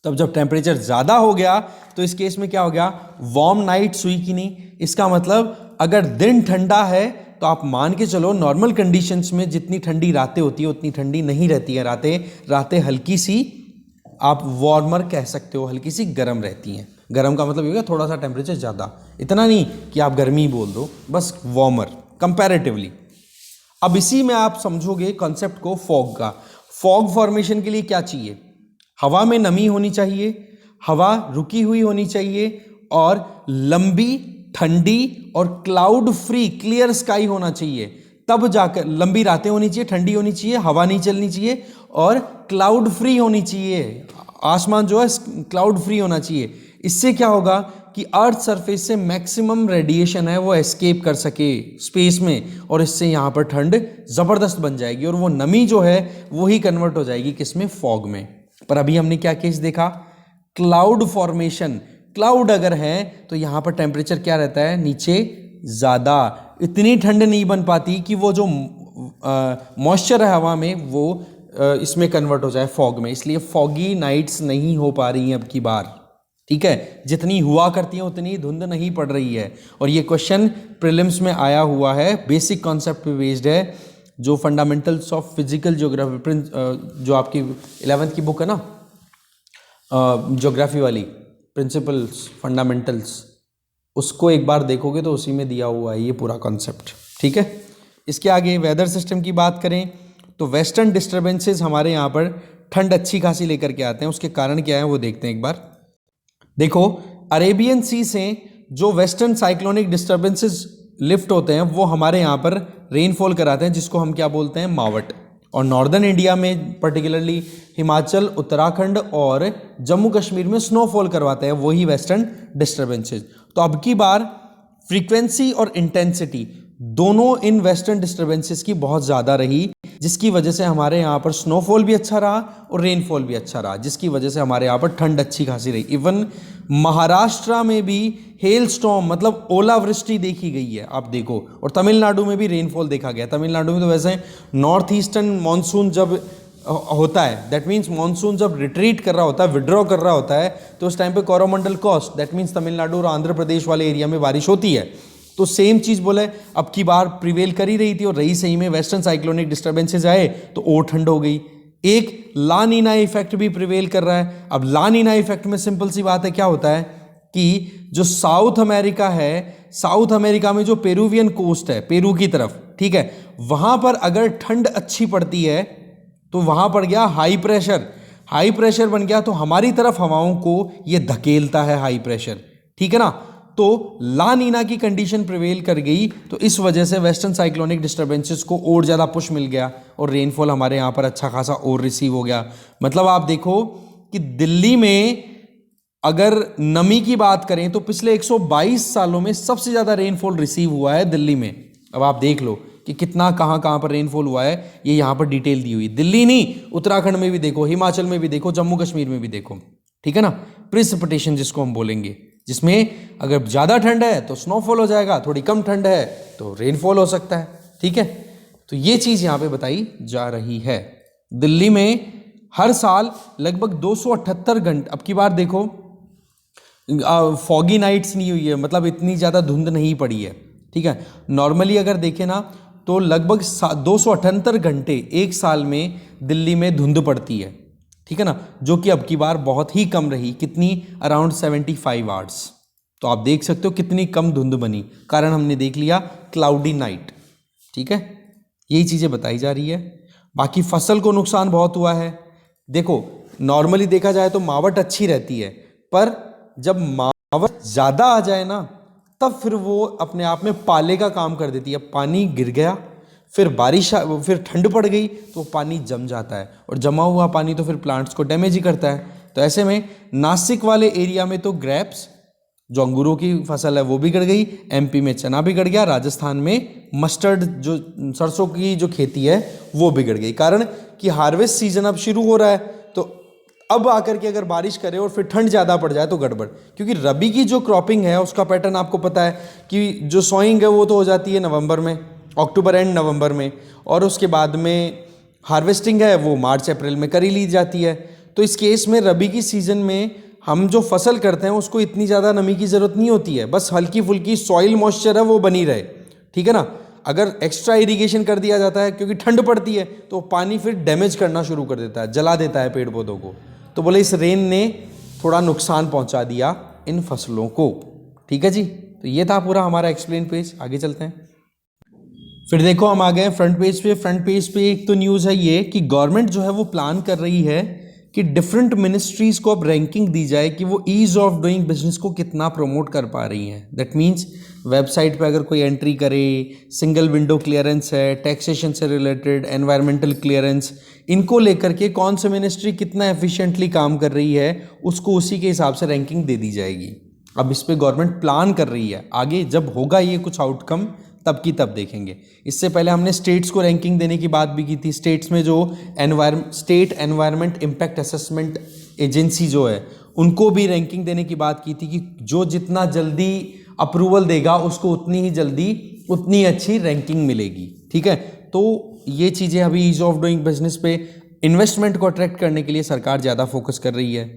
तब जब टेम्परेचर ज्यादा हो गया तो इस केस में क्या हो गया, वार्म नाइट्स हुई कि नहीं। इसका मतलब अगर दिन ठंडा है तो आप मान के चलो नॉर्मल कंडीशंस में जितनी ठंडी रातें होती है उतनी ठंडी नहीं रहती है। रातें हल्की सी, आप वार्मर कह सकते हो, हल्की सी गर्म रहती हैं। गर्म का मतलब ये होगा थोड़ा सा टेम्परेचर ज़्यादा, इतना नहीं कि आप गर्मी बोल दो, बस वार्मर कंपैरेटिवली। अब इसी में आप समझोगे कॉन्सेप्ट को फॉग का। फॉग फॉर्मेशन के लिए क्या चाहिए, हवा में नमी होनी चाहिए, हवा रुकी हुई होनी चाहिए, और लंबी ठंडी और क्लाउड फ्री क्लियर स्काई होना चाहिए। तब जाकर लंबी रातें होनी चाहिए, ठंडी होनी चाहिए, हवा नहीं चलनी चाहिए, और क्लाउड फ्री होनी चाहिए। आसमान जो है क्लाउड फ्री होना चाहिए। इससे क्या होगा कि अर्थ सरफेस से मैक्सिमम रेडिएशन है वो एस्केप कर सके स्पेस में, और इससे यहाँ पर ठंड ज़बरदस्त बन जाएगी और वो नमी जो है वो ही कन्वर्ट हो जाएगी किसमें, फॉग में। पर अभी हमने क्या केस देखा, क्लाउड फॉर्मेशन। क्लाउड अगर है तो यहाँ पर टेम्परेचर क्या रहता है, नीचे ज़्यादा, इतनी ठंड नहीं बन पाती कि वो जो मॉइस्चर है हवा में वो इसमें कन्वर्ट हो जाए फॉग में। इसलिए फॉगी नाइट्स नहीं हो पा रही हैं अब की बार, ठीक है। जितनी हुआ करती हैं उतनी धुंध नहीं पड़ रही है। और ये क्वेश्चन प्रीलिम्स में आया हुआ है, बेसिक कॉन्सेप्ट पे बेस्ड है, जो फंडामेंटल्स ऑफ फिजिकल ज्योग्राफी, जो आपकी 11th की बुक है ना, ज्योग्राफी वाली, प्रिंसिपल्स फंडामेंटल्स, उसको एक बार देखोगे तो उसी में दिया हुआ है ये पूरा कॉन्सेप्ट, ठीक है। इसके आगे वेदर सिस्टम की बात करें तो वेस्टर्न डिस्टर्बेंसेस हमारे यहाँ पर ठंड अच्छी खासी लेकर के आते हैं। उसके कारण क्या है वो देखते हैं एक बार। देखो, अरेबियन सी से जो वेस्टर्न साइक्लोनिक डिस्टर्बेंसेस लिफ्ट होते हैं वो हमारे यहाँ पर रेनफॉल कराते हैं, जिसको हम क्या बोलते हैं, मावट। और नॉर्दर्न इंडिया में पर्टिकुलरली हिमाचल, उत्तराखंड और जम्मू कश्मीर में स्नोफॉल करवाते हैं वही वेस्टर्न डिस्टर्बेंसेस। तो अब की बार फ्रीक्वेंसी और इंटेंसिटी दोनों इन वेस्टर्न डिस्टर्बेंसेस की बहुत ज़्यादा रही, जिसकी वजह से हमारे यहाँ पर स्नोफॉल भी अच्छा रहा और रेनफॉल भी अच्छा रहा, जिसकी वजह से हमारे यहाँ पर ठंड अच्छी खासी रही। इवन महाराष्ट्र में भी हेल स्टॉर्म मतलब ओलावृष्टि देखी गई है, आप देखो। और तमिलनाडु में भी रेनफॉल देखा गया। तमिलनाडु में तो वैसे नॉर्थ ईस्टर्न मानसून जब होता है, दैट मीन्स मानसून जब रिट्रीट कर रहा होता है, विड्रॉ कर रहा होता है, तो उस टाइम पे Coromandel coast, that means Tamil Nadu और आंध्र प्रदेश वाले एरिया में बारिश होती है। तो सेम चीज़ बोले अब की बार प्रिवेल कर ही रही थी और रही सही में। वेस्टर्न साइक्लोनिक डिस्टर्बेंसेज आए तो और ठंड हो गई। एक ला नीना इफेक्ट भी प्रिवेल कर रहा है। अब ला नीना इफेक्ट में सिंपल सी बात है, क्या होता है कि जो साउथ अमेरिका है, साउथ अमेरिका में जो पेरुवियन कोस्ट है, पेरू की तरफ, ठीक है, वहां पर अगर ठंड अच्छी पड़ती है तो वहां पड़ गया हाई प्रेशर। हाई प्रेशर बन गया तो हमारी तरफ हवाओं को ये धकेलता है हाई प्रेशर, ठीक है ना। तो ला नीना की कंडीशन प्रिवेल कर गई, तो इस वजह से वेस्टर्न साइक्लोनिक डिस्टर्बेंसेस को और ज़्यादा पुश मिल गया और रेनफॉल हमारे यहाँ पर अच्छा खासा और रिसीव हो गया। मतलब आप देखो कि दिल्ली में अगर नमी की बात करें तो पिछले 122 सालों में सबसे ज़्यादा रेनफॉल रिसीव हुआ है दिल्ली में। अब आप देख लो कि कितना कहाँ पर रेनफॉल हुआ है, ये यहाँ पर डिटेल दी हुई। दिल्ली नहीं, उत्तराखंड में भी देखो, हिमाचल में भी देखो, जम्मू कश्मीर में भी देखो, ठीक है ना। प्रिसिपिटेशन जिसको हम बोलेंगे, जिसमें अगर ज़्यादा ठंड है तो स्नोफॉल हो जाएगा, थोड़ी कम ठंड है तो रेनफॉल हो सकता है, ठीक है। तो ये चीज़ यहाँ पे बताई जा रही है। दिल्ली में हर साल लगभग 278 घंटे, अब की बार देखो फॉगी नाइट्स नहीं हुई है, मतलब इतनी ज़्यादा धुंध नहीं पड़ी है, ठीक है। नॉर्मली अगर देखें ना तो लगभग 278 घंटे एक साल में दिल्ली में धुंध पड़ती है, ठीक है ना, जो कि अब की बार बहुत ही कम रही। कितनी, अराउंड 75 आवर्स। तो आप देख सकते हो कितनी कम धुंध बनी। कारण हमने देख लिया क्लाउडी नाइट, ठीक है। यही चीज़ें बताई जा रही है। बाकी फसल को नुकसान बहुत हुआ है। देखो, नॉर्मली देखा जाए तो मावट अच्छी रहती है, पर जब मावट ज़्यादा आ जाए ना तब फिर वो अपने आप में पाले का काम कर देती है। पानी गिर गया, फिर फिर ठंड पड़ गई तो पानी जम जाता है, और जमा हुआ पानी तो फिर प्लांट्स को डैमेज ही करता है। तो ऐसे में नासिक वाले एरिया में तो ग्रेप्स, जो अंगूरों की फसल है वो बिगड़ गई, एमपी में चना बिगड़ गया, राजस्थान में मस्टर्ड जो सरसों की जो खेती है वो बिगड़ गई। कारण कि हार्वेस्ट सीजन अब शुरू हो रहा है, तो अब आकर के अगर बारिश करे और फिर ठंड ज़्यादा पड़ जाए तो गड़बड़। क्योंकि रबी की जो क्रॉपिंग है उसका पैटर्न आपको पता है कि जो सोइंग है वो तो हो जाती है नवंबर में, अक्टूबर एंड नवंबर में, और उसके बाद में हार्वेस्टिंग है वो मार्च अप्रैल में कर ही ली जाती है। तो इस केस में रबी की सीज़न में हम जो फसल करते हैं उसको इतनी ज़्यादा नमी की ज़रूरत नहीं होती है, बस हल्की फुल्की सॉइल मॉइस्चर है वो बनी रहे, ठीक है ना। अगर एक्स्ट्रा इरिगेशन कर दिया जाता है क्योंकि ठंड पड़ती है तो पानी फिर डैमेज करना शुरू कर देता है, जला देता है पेड़ पौधों को। तो बोले इस रेन ने थोड़ा नुकसान पहुंचा दिया इन फसलों को, ठीक है जी। तो ये था पूरा हमारा एक्सप्लेन पेज। आगे चलते हैं। फिर देखो हम आ गए फ्रंट पेज पे। फ्रंट पेज पे एक तो न्यूज़ है ये कि गवर्नमेंट जो है वो प्लान कर रही है कि डिफरेंट मिनिस्ट्रीज को अब रैंकिंग दी जाए कि वो ईज ऑफ डूइंग बिजनेस को कितना प्रमोट कर पा रही हैं। दैट मीन्स वेबसाइट पे अगर कोई एंट्री करे, सिंगल विंडो क्लियरेंस है, टैक्सेशन से रिलेटेड, एनवायरमेंटल क्लियरेंस, इनको लेकर के कौन सी मिनिस्ट्री कितना एफिशिएंटली काम कर रही है उसको उसी के हिसाब से रैंकिंग दे दी जाएगी। अब इस पे गवर्नमेंट प्लान कर रही है, आगे जब होगा ये कुछ आउटकम तब की तब देखेंगे। इससे पहले हमने स्टेट्स को रैंकिंग देने की बात भी की थी। स्टेट्स में जो state environment impact assessment agency जो है उनको भी रैंकिंग देने की बात की थी कि जो जितना जल्दी अप्रूवल देगा उसको उतनी ही जल्दी उतनी अच्छी रैंकिंग मिलेगी, ठीक है। तो ये चीज़ें अभी ईज ऑफ डूइंग बिजनेस पे इन्वेस्टमेंट को अट्रैक्ट करने के लिए सरकार ज़्यादा फोकस कर रही है।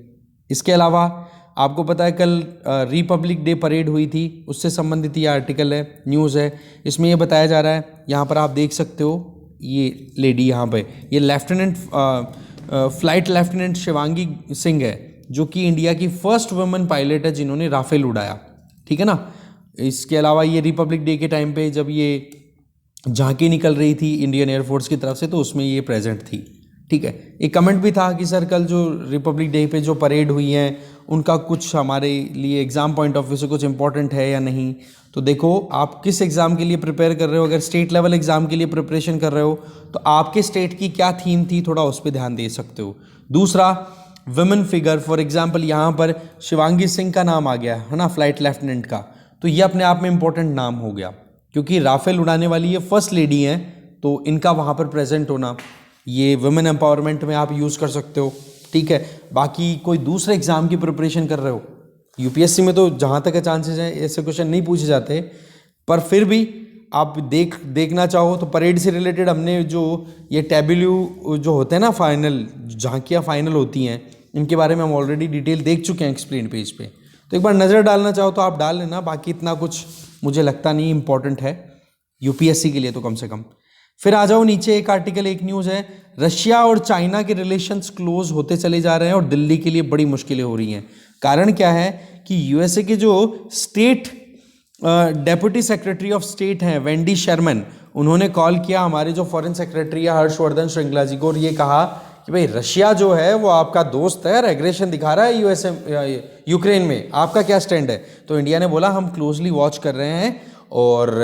इसके अलावा आपको पता है कल रिपब्लिक डे परेड हुई थी, उससे संबंधित ये आर्टिकल है, न्यूज़ है। इसमें ये बताया जा रहा है, यहाँ पर आप देख सकते हो, ये लेडी यहाँ पे, ये फ्लाइट लेफ्टिनेंट शिवांगी सिंह है, जो कि इंडिया की फर्स्ट वुमेन पायलट है जिन्होंने राफेल उड़ाया, ठीक है ना। इसके अलावा ये रिपब्लिक डे के टाइम पे जब ये झांकी निकल रही थी इंडियन एयरफोर्स की तरफ से तो उसमें ये प्रेजेंट थी, ठीक है। एक कमेंट भी था कि सर कल जो रिपब्लिक डे पे जो परेड हुई हैं उनका कुछ हमारे लिए एग्ज़ाम पॉइंट ऑफ व्यू से कुछ इंपॉर्टेंट है या नहीं। तो देखो आप किस एग्ज़ाम के लिए प्रिपेयर कर रहे हो, अगर स्टेट लेवल एग्ज़ाम के लिए प्रिपरेशन कर रहे हो तो आपके स्टेट की क्या थीम थी, थोड़ा उस पर ध्यान दे सकते हो। दूसरा, वुमेन फिगर, फॉर एग्जाम्पल यहाँ पर शिवांगी सिंह का नाम आ गया है ना, फ्लाइट लेफ्टिनेंट का, तो ये अपने आप में इंपॉर्टेंट नाम हो गया क्योंकि राफेल उड़ाने वाली ये फर्स्ट लेडी हैं, तो इनका वहाँ पर प्रेजेंट होना ये वुमेन एम्पावरमेंट में आप यूज़ कर सकते हो, ठीक है। बाकी कोई दूसरे एग्ज़ाम की प्रिपरेशन कर रहे हो, यूपीएससी में तो जहाँ तक चांसेस हैं ऐसे क्वेश्चन नहीं पूछे जाते, पर फिर भी आप देखना चाहो तो परेड से रिलेटेड हमने जो ये टैब्ल्यू जो होते हैं ना, फाइनल झांकियाँ फाइनल होती हैं, इनके बारे में हम ऑलरेडी डिटेल देख चुके हैं एक्सप्लेन पेज पे, तो एक बार नज़र डालना चाहो तो आप डाल लेना। बाकी इतना कुछ मुझे लगता नहीं इम्पॉर्टेंट है यूपीएससी के लिए तो कम से कम। फिर आ जाओ नीचे, एक आर्टिकल, एक न्यूज़ है, रशिया और चाइना के रिलेशंस क्लोज होते चले जा रहे हैं और दिल्ली के लिए बड़ी मुश्किलें हो रही हैं। कारण क्या है कि यूएसए के जो state deputy secretary of state हैं वेंडी शर्मन, उन्होंने कॉल किया हमारे जो फॉरेन सेक्रेटरी है हर्षवर्धन श्रृंगला जी को, और ये कहा कि भाई रशिया जो है वो आपका दोस्त है और एग्रेशन दिखा रहा है यूक्रेन में, आपका क्या स्टैंड है। तो इंडिया ने बोला हम क्लोजली वॉच कर रहे हैं और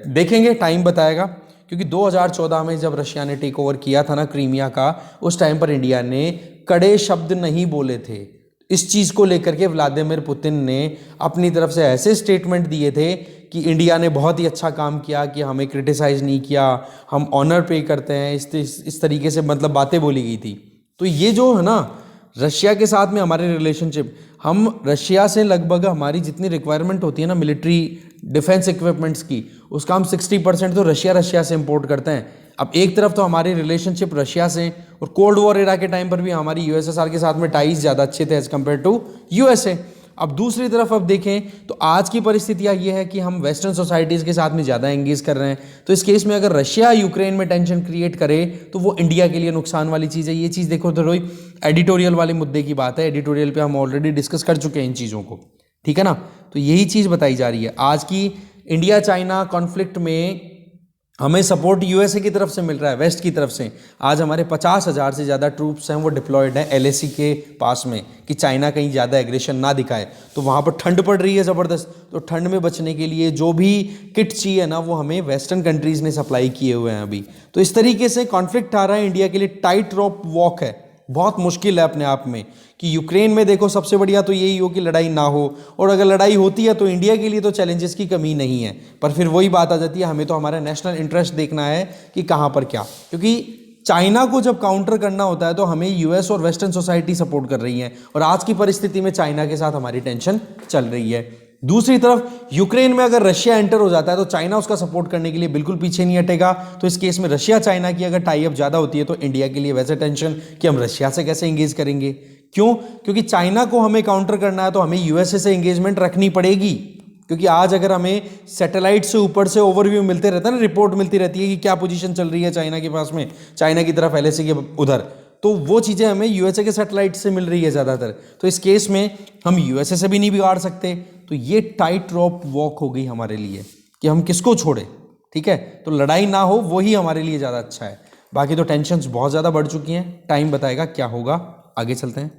देखेंगे, टाइम बताएगा। क्योंकि 2014 में जब रशिया ने टेक ओवर किया था ना क्रीमिया का, उस टाइम पर इंडिया ने कड़े शब्द नहीं बोले थे। इस चीज़ को लेकर के व्लादिमीर पुतिन ने अपनी तरफ से ऐसे स्टेटमेंट दिए थे कि इंडिया ने बहुत ही अच्छा काम किया, कि हमें क्रिटिसाइज़ नहीं किया, हम ऑनर पे करते हैं, इस तरीके से मतलब बातें बोली गई थी। तो ये जो है ना रशिया के साथ में हमारे रिलेशनशिप, हम रशिया से लगभग हमारी जितनी रिक्वायरमेंट होती है ना मिलिट्री डिफेंस इक्विपमेंट्स की, उसका हम 60% तो रशिया से इंपोर्ट करते हैं। अब एक तरफ तो हमारी रिलेशनशिप रशिया से, और कोल्ड वॉर एरा के टाइम पर भी हमारी यूएसएसआर के साथ में टाइज ज़्यादा अच्छे थे एज़ कम्पेयर टू यूएसए। अब दूसरी तरफ अब देखें तो आज की परिस्थितियाँ ये है कि हम वेस्टर्न सोसाइटीज़ के साथ में ज़्यादा एंगेज कर रहे हैं। तो इस केस में अगर रशिया यूक्रेन में टेंशन क्रिएट करे तो वो इंडिया के लिए नुकसान वाली चीज़ है। ये चीज़ देखो तो रोई एडिटोरियल वाले मुद्दे की बात है, एडिटोरियल पे हम ऑलरेडी डिस्कस कर चुके हैं इन चीज़ों को, ठीक है ना। तो यही चीज़ बताई जा रही है। आज की इंडिया चाइना कॉन्फ्लिक्ट में हमें सपोर्ट यूएसए की तरफ से मिल रहा है, वेस्ट की तरफ से। आज हमारे 50,000 से ज़्यादा ट्रूप्स हैं वो डिप्लॉयड हैं एलएसी के पास में, कि चाइना कहीं ज़्यादा एग्रेशन ना दिखाए। तो वहाँ पर ठंड पड़ रही है ज़बरदस्त, तो ठंड में बचने के लिए जो भी किट चाहिए ना वो हमें वेस्टर्न कंट्रीज़ ने सप्लाई किए हुए हैं अभी। तो इस तरीके से कॉन्फ्लिक्ट आ रहा है इंडिया के लिए, टाइट रोप वॉक है, बहुत मुश्किल है अपने आप में। कि यूक्रेन में देखो सबसे बढ़िया तो यही हो कि लड़ाई ना हो, और अगर लड़ाई होती है तो इंडिया के लिए तो चैलेंजेस की कमी नहीं है। पर फिर वही बात आ जाती है, हमें तो हमारा नेशनल इंटरेस्ट देखना है कि कहाँ पर क्या, क्योंकि चाइना को जब काउंटर करना होता है तो हमें यूएस और वेस्टर्न सोसाइटी सपोर्ट कर रही है, और आज की परिस्थिति में चाइना के साथ हमारी टेंशन चल रही है। दूसरी तरफ यूक्रेन में अगर रशिया एंटर हो जाता है तो चाइना उसका सपोर्ट करने के लिए बिल्कुल पीछे नहीं हटेगा। तो इस केस में रशिया चाइना की अगर टाई अप ज़्यादा होती है तो इंडिया के लिए वैसे टेंशन कि हम रशिया से कैसे एंगेज करेंगे। क्यों? क्योंकि चाइना को हमें काउंटर करना है तो हमें यूएसए से एंगेजमेंट रखनी पड़ेगी। क्योंकि आज अगर हमें सैटेलाइट से ऊपर से ओवरव्यू मिलते रहता है ना, रिपोर्ट मिलती रहती है कि क्या पोजीशन चल रही है चाइना के पास में, चाइना की तरफ एलएसी के उधर, तो वो चीज़ें हमें यूएसए के सैटेलाइट से मिल रही है ज़्यादातर। तो इस केस में हम यूएसए से भी नहीं बिगाड़ सकते। तो ये टाइट रॉप वॉक हो गई हमारे लिए कि हम किसको छोड़े। ठीक है, तो लड़ाई ना हो वही हमारे लिए ज़्यादा अच्छा है। बाकी तो टेंशन्स बहुत ज़्यादा बढ़ चुकी हैं, टाइम बताएगा क्या होगा। आगे चलते हैं।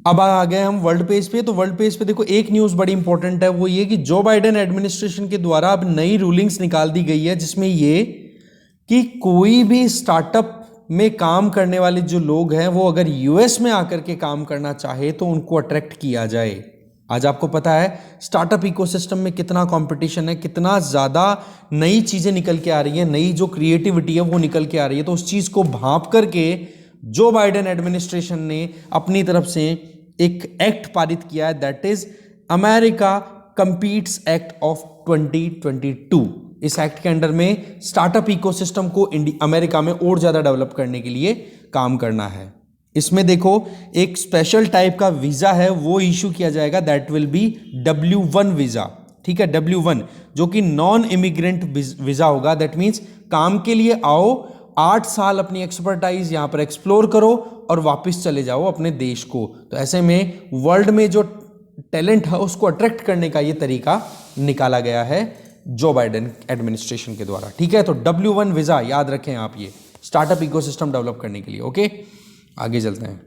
अब आ गए हम वर्ल्ड पेज पे। तो वर्ल्ड पेज पे देखो एक न्यूज़ बड़ी इंपॉर्टेंट है, वो ये कि जो बाइडेन एडमिनिस्ट्रेशन के द्वारा अब नई रूलिंग्स निकाल दी गई है, जिसमें ये कि कोई भी स्टार्टअप में काम करने वाले जो लोग हैं वो अगर यूएस में आकर के काम करना चाहे तो उनको अट्रैक्ट किया जाए। आज आपको पता है स्टार्टअप इकोसिस्टम में कितना कंपटीशन है, कितना ज़्यादा नई चीज़ें निकल के आ रही हैं, नई जो क्रिएटिविटी है वो निकल के आ रही है। तो उस चीज़ को भांप करके जो बाइडेन एडमिनिस्ट्रेशन ने अपनी तरफ से एक एक्ट पारित किया है, that is America competes act of 2022। इस एक्ट के अंडर में स्टार्टअप इकोसिस्टम को अमेरिका में और ज़्यादा डेवलप करने के लिए काम करना है। इसमें देखो एक स्पेशल टाइप का वीज़ा है वो इशू किया जाएगा, that will be W1 visa. ठीक है, W1 जो कि नॉन इमिग्रेंट वीज़ा होगा। दैट मीन्स काम के लिए आओ, 8 साल अपनी एक्सपर्टाइज यहाँ पर एक्सप्लोर करो और वापस चले जाओ अपने देश को। तो ऐसे में वर्ल्ड में जो टैलेंट है उसको अट्रैक्ट करने का ये तरीका निकाला गया है जो बाइडेन एडमिनिस्ट्रेशन के द्वारा। ठीक है, तो W1 वीज़ा याद रखें आप, ये स्टार्टअप इकोसिस्टम डेवलप करने के लिए। ओके, आगे चलते हैं।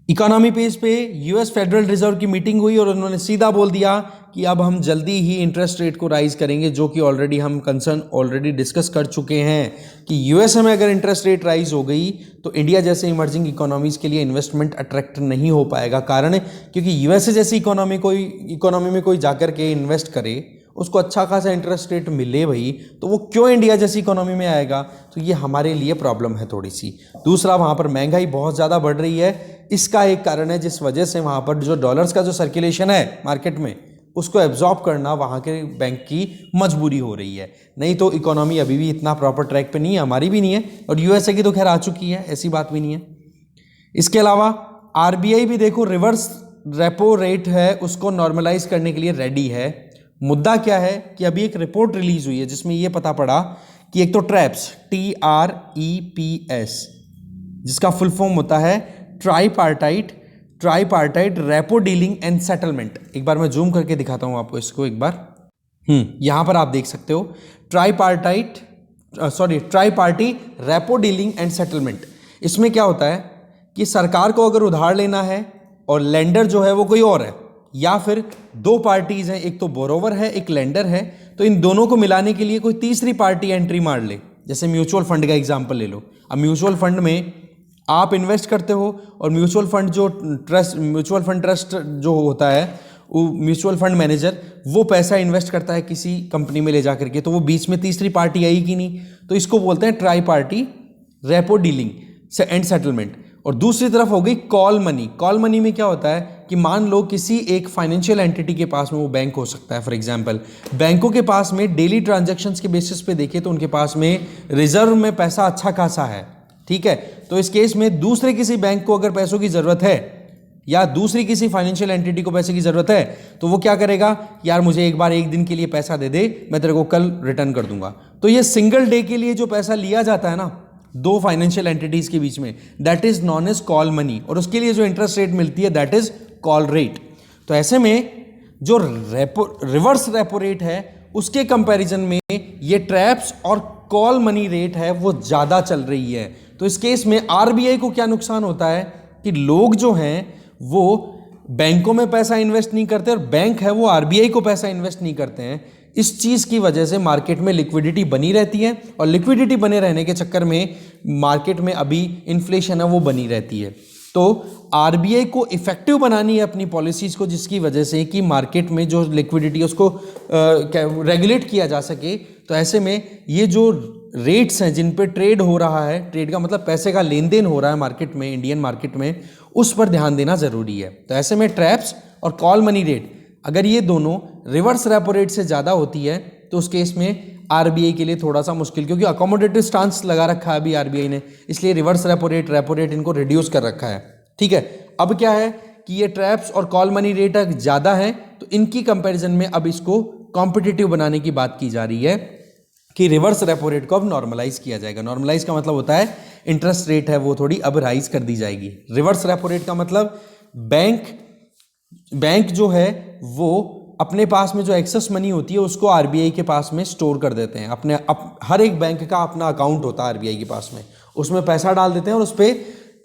इकोनॉमी पेज पे यूएस फेडरल रिजर्व की मीटिंग हुई और उन्होंने सीधा बोल दिया कि अब हम जल्दी ही इंटरेस्ट रेट को राइज करेंगे, जो कि ऑलरेडी हम कंसर्न ऑलरेडी डिस्कस कर चुके हैं कि यूएसए में अगर इंटरेस्ट रेट राइज हो गई तो इंडिया जैसे इमर्जिंग इकोनॉमीज के लिए इन्वेस्टमेंट अट्रैक्ट नहीं हो पाएगा। कारण क्योंकि यूएसए जैसी इकोनॉमी में कोई जाकर के इन्वेस्ट करे, उसको अच्छा खासा इंटरेस्ट रेट मिले भाई, तो वो क्यों इंडिया जैसी इकोनॉमी में आएगा। तो ये हमारे लिए प्रॉब्लम है थोड़ी सी। दूसरा, वहाँ पर महंगाई बहुत ज़्यादा बढ़ रही है, इसका एक कारण है जिस वजह से वहाँ पर जो डॉलर्स का जो सर्कुलेशन है मार्केट में उसको एब्जॉर्ब करना वहाँ के बैंक की मजबूरी हो रही है। नहीं तो इकोनॉमी अभी भी इतना प्रॉपर ट्रैक पे नहीं है, हमारी भी नहीं है, और यूएसए की तो खैर आ चुकी है, ऐसी बात भी नहीं है। इसके अलावा आरबीआई भी देखो रिवर्स रेपो रेट है उसको नॉर्मलाइज करने के लिए रेडी है। मुद्दा क्या है कि अभी एक रिपोर्ट रिलीज हुई है जिसमें यह पता पड़ा कि एक तो ट्रैप्स TREPS जिसका फुल फॉर्म होता है tripartite repo dealing and settlement. एक बार मैं जूम करके दिखाता हूं आपको इसको एक बार। यहां पर आप देख सकते हो ट्राईपार्टी रेपो डीलिंग एंड सेटलमेंट। इसमें क्या होता है कि सरकार को अगर उधार लेना है और लेंडर जो है वो कोई और है, या फिर दो पार्टीज हैं, एक तो बोरोवर है एक लेंडर है, तो इन दोनों को मिलाने के लिए कोई तीसरी पार्टी एंट्री मार ले। जैसे म्यूचुअल फंड का एग्जांपल ले लो। अब म्यूचुअल फंड में आप इन्वेस्ट करते हो और म्यूचुअल फंड ट्रस्ट जो होता है, वो म्यूचुअल फंड मैनेजर वो पैसा इन्वेस्ट करता है किसी कंपनी में ले जाकर के, तो वो बीच में तीसरी पार्टी आई कि नहीं, तो इसको बोलते हैं try party repo dealing and settlement. और दूसरी तरफ हो गई कॉल मनी। कॉल मनी में क्या होता है कि मान लो किसी एक फाइनेंशियल एंटिटी के पास में, वो बैंक हो सकता है फॉर एग्जांपल, बैंकों के पास में डेली ट्रांजैक्शंस के बेसिस पे देखें तो उनके पास में रिजर्व में पैसा अच्छा खासा है। ठीक है, तो इस केस में दूसरे किसी बैंक को अगर पैसों की जरूरत है या दूसरी किसी फाइनेंशियल एंटिटी को पैसे की जरूरत है, तो वो क्या करेगा, यार मुझे एक बार एक दिन के लिए पैसा दे दे, मैं तेरे को कल रिटर्न कर दूंगा। तो ये सिंगल डे के लिए जो पैसा लिया जाता है ना दो फाइनेंशियल एंटिटीज के बीच में, that is known as call money, और उसके लिए जो इंटरेस्ट रेट मिलती है दैट इज कॉल रेट। तो ऐसे में जो रिवर्स रेपो रेट है उसके कंपैरिजन में ये ट्रैप्स और कॉल मनी रेट है वो ज़्यादा चल रही है। तो इस केस में आरबीआई को क्या नुकसान होता है कि लोग जो हैं वो बैंकों में पैसा इन्वेस्ट नहीं करते और बैंक है वो आरबीआई को पैसा इन्वेस्ट नहीं करते हैं। इस चीज़ की वजह से मार्केट में लिक्विडिटी बनी रहती है और लिक्विडिटी बने रहने के चक्कर में मार्केट में अभी इन्फ्लेशन है वो बनी रहती है। तो आरबीआई को इफेक्टिव बनानी है अपनी पॉलिसीज़ को, जिसकी वजह से कि मार्केट में जो लिक्विडिटी है उसको रेगुलेट किया जा सके। तो ऐसे में ये जो रेट्स हैं जिन पे ट्रेड हो रहा है, ट्रेड का मतलब पैसे का लेन देन हो रहा है मार्केट में, इंडियन मार्केट में, उस पर ध्यान देना ज़रूरी है। तो ऐसे में ट्रैप्स और कॉल मनी रेट अगर ये दोनों रिवर्स रेपो रेट से ज़्यादा होती है तो उस केस में आरबीआई के लिए थोड़ा सा मुश्किल, क्योंकि अकोमोडेटिव स्टांस लगा रखा है अभी आरबीआई ने, इसलिए रिवर्स रेपो रेट इनको रिड्यूस कर रखा है। ठीक है, अब क्या है कि ये ट्रैप्स और कॉल मनी रेट ज़्यादा है तो इनकी कंपैरिजन में अब इसको कॉम्पिटिटिव बनाने की बात की जा रही है कि रिवर्स रेपो रेट को अब नॉर्मलाइज किया जाएगा। नॉर्मलाइज का मतलब होता है इंटरेस्ट रेट है वो थोड़ी अब राइज कर दी जाएगी। रिवर्स रेपो रेट का मतलब बैंक जो है वो अपने पास में जो एक्सेस मनी होती है उसको आरबीआई के पास में स्टोर कर देते हैं। हर एक बैंक का अपना अकाउंट होता है आरबीआई के पास में, उसमें पैसा डाल देते हैं और उस पर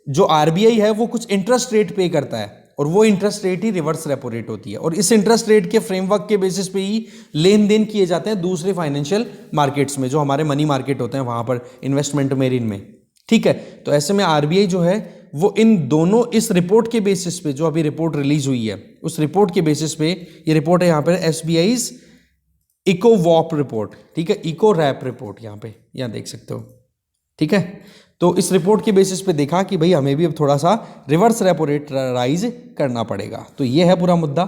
जो आरबीआई है वो कुछ इंटरेस्ट रेट पे करता है और वो इंटरेस्ट रेट ही रिवर्स रेपो रेट होती है। और इस इंटरेस्ट रेट के फ्रेमवर्क के बेसिस पे ही लेन देन किए जाते हैं दूसरे फाइनेंशियल मार्केट्स में, जो हमारे मनी मार्केट होते हैं वहां पर, इन्वेस्टमेंट में, ऋण में। ठीक है, तो ऐसे में आरबीआई जो है वो इन दोनों, इस रिपोर्ट के बेसिस पे, जो अभी रिपोर्ट रिलीज हुई है उस रिपोर्ट के बेसिस पे, ये रिपोर्ट है यहाँ पर एसबीआईज इको वॉप रिपोर्ट, ठीक है, इको रैप रिपोर्ट, यहाँ देख सकते हो। ठीक है, तो इस रिपोर्ट के बेसिस पे देखा कि भाई हमें भी अब थोड़ा सा रिवर्स रेपो रेट राइज करना पड़ेगा। तो ये है पूरा मुद्दा।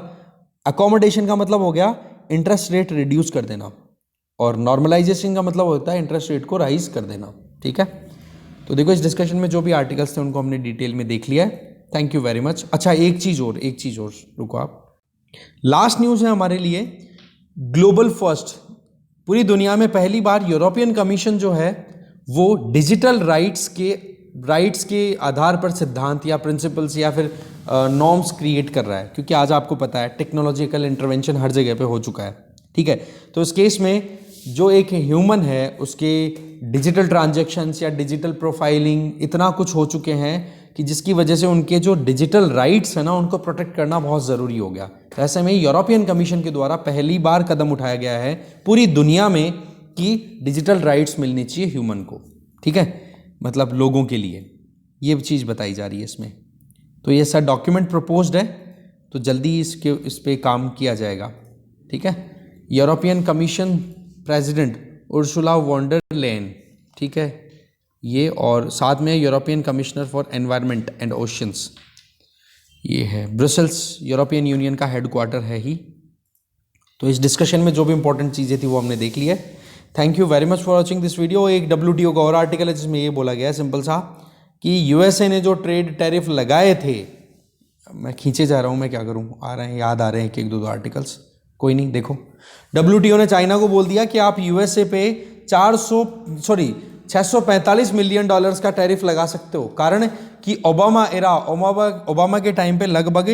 अकोमोडेशन का मतलब हो गया इंटरेस्ट रेट रिड्यूस कर देना और नॉर्मलाइजेशन का मतलब होता है इंटरेस्ट रेट को राइज कर देना। ठीक है, तो देखो इस डिस्कशन में जो भी आर्टिकल्स थे उनको हमने डिटेल में देख लिया है। Thank you very much. अच्छा, एक चीज़ और रुको आप, लास्ट न्यूज़ है हमारे लिए, ग्लोबल फर्स्ट, पूरी दुनिया में पहली बार यूरोपियन कमीशन जो है वो डिजिटल राइट्स के आधार पर सिद्धांत या प्रिंसिपल्स या फिर नॉर्म्स क्रिएट कर रहा है। क्योंकि आज आपको पता है टेक्नोलॉजिकल इंटरवेंशन हर जगह पे हो चुका है। ठीक है, तो इस केस में जो एक ह्यूमन है उसके डिजिटल ट्रांजैक्शंस या डिजिटल प्रोफाइलिंग इतना कुछ हो चुके हैं कि जिसकी वजह से उनके जो डिजिटल राइट्स है ना उनको प्रोटेक्ट करना बहुत ज़रूरी हो गया। तो ऐसे में यूरोपियन कमीशन के द्वारा पहली बार कदम उठाया गया है पूरी दुनिया में कि डिजिटल राइट्स मिलनी चाहिए ह्यूमन को। ठीक है, मतलब लोगों के लिए ये चीज़ बताई जा रही है इसमें। तो ये सर डॉक्यूमेंट प्रपोज्ड है, तो जल्दी इस पे काम किया जाएगा। ठीक है, European Commission president Ursula von der Leyen, ठीक है ये, और साथ में European commissioner for environment and oceans, ये है ब्रसेल्स, यूरोपियन यूनियन का हेडक्वार्टर है ही। तो इस डिस्कशन में जो भी इंपॉर्टेंट चीज़ें थी वो हमने देख ली है। Thank you very much for watching this video. एक WTO का और आर्टिकल है जिसमें ये बोला गया है सिंपल सा कि यूएसए ने जो ट्रेड टैरिफ लगाए थे, मैं खींचे जा रहा हूँ, मैं क्या करूँ, आ रहे हैं, याद आ रहे हैं एक दो आर्टिकल्स, कोई नहीं। देखो, WTO ने चाइना को बोल दिया कि आप यूएसए पे 645 मिलियन डॉलर्स का टैरिफ लगा सकते हो। कारण कि ओबामा के टाइम पे लगभग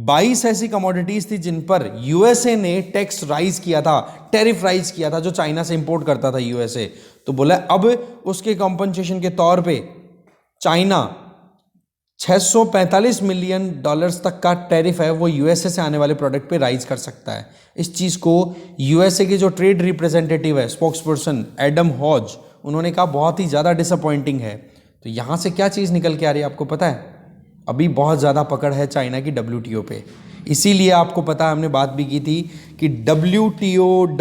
22 ऐसी कमोडिटीज थी जिन पर यूएसए ने टैक्स राइज किया था, टैरिफ राइज किया था, जो चाइना से इंपोर्ट करता था यूएसए। तो बोला अब उसके कॉम्पनसेशन के तौर पे चाइना 645 मिलियन डॉलर्स तक का टैरिफ है वो यूएसए से आने वाले प्रोडक्ट पे राइज कर सकता है। इस चीज़ को यूएसए के जो ट्रेड रिप्रेजेंटेटिव है, स्पोक्स पर्सन एडम हॉज, उन्होंने कहा बहुत ही ज़्यादा डिसअपॉइंटिंग है। तो यहाँ से क्या चीज़ निकल के आ रही है आपको पता है? अभी बहुत ज़्यादा पकड़ है चाइना की WTO पे। इसीलिए आपको पता है, हमने बात भी की थी कि WTO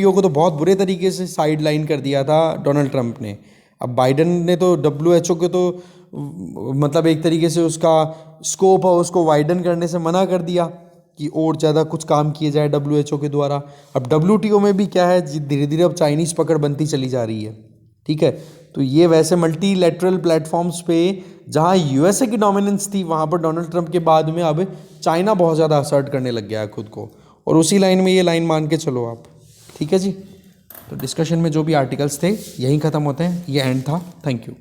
को तो बहुत बुरे तरीके से साइड लाइन कर दिया था डोनाल्ड ट्रंप ने। अब बाइडन ने तो WHO को तो मतलब एक तरीके से उसका स्कोप है उसको वाइडन करने से मना कर दिया कि और ज़्यादा कुछ काम किए जाए WHO के द्वारा। अब WTO में भी क्या है, धीरे धीरे अब चाइनीज़ पकड़ बनती चली जा रही है। ठीक है, तो ये वैसे मल्टीलैटरल प्लेटफॉर्म्स पे जहाँ यूएसए की डोमिनेंस थी वहाँ पर डोनाल्ड ट्रंप के बाद में अब चाइना बहुत ज़्यादा असर्ट करने लग गया है खुद को, और उसी लाइन में ये लाइन मान के चलो आप। ठीक है जी, तो डिस्कशन में जो भी आर्टिकल्स थे यहीं ख़त्म होते हैं, ये एंड था। Thank you.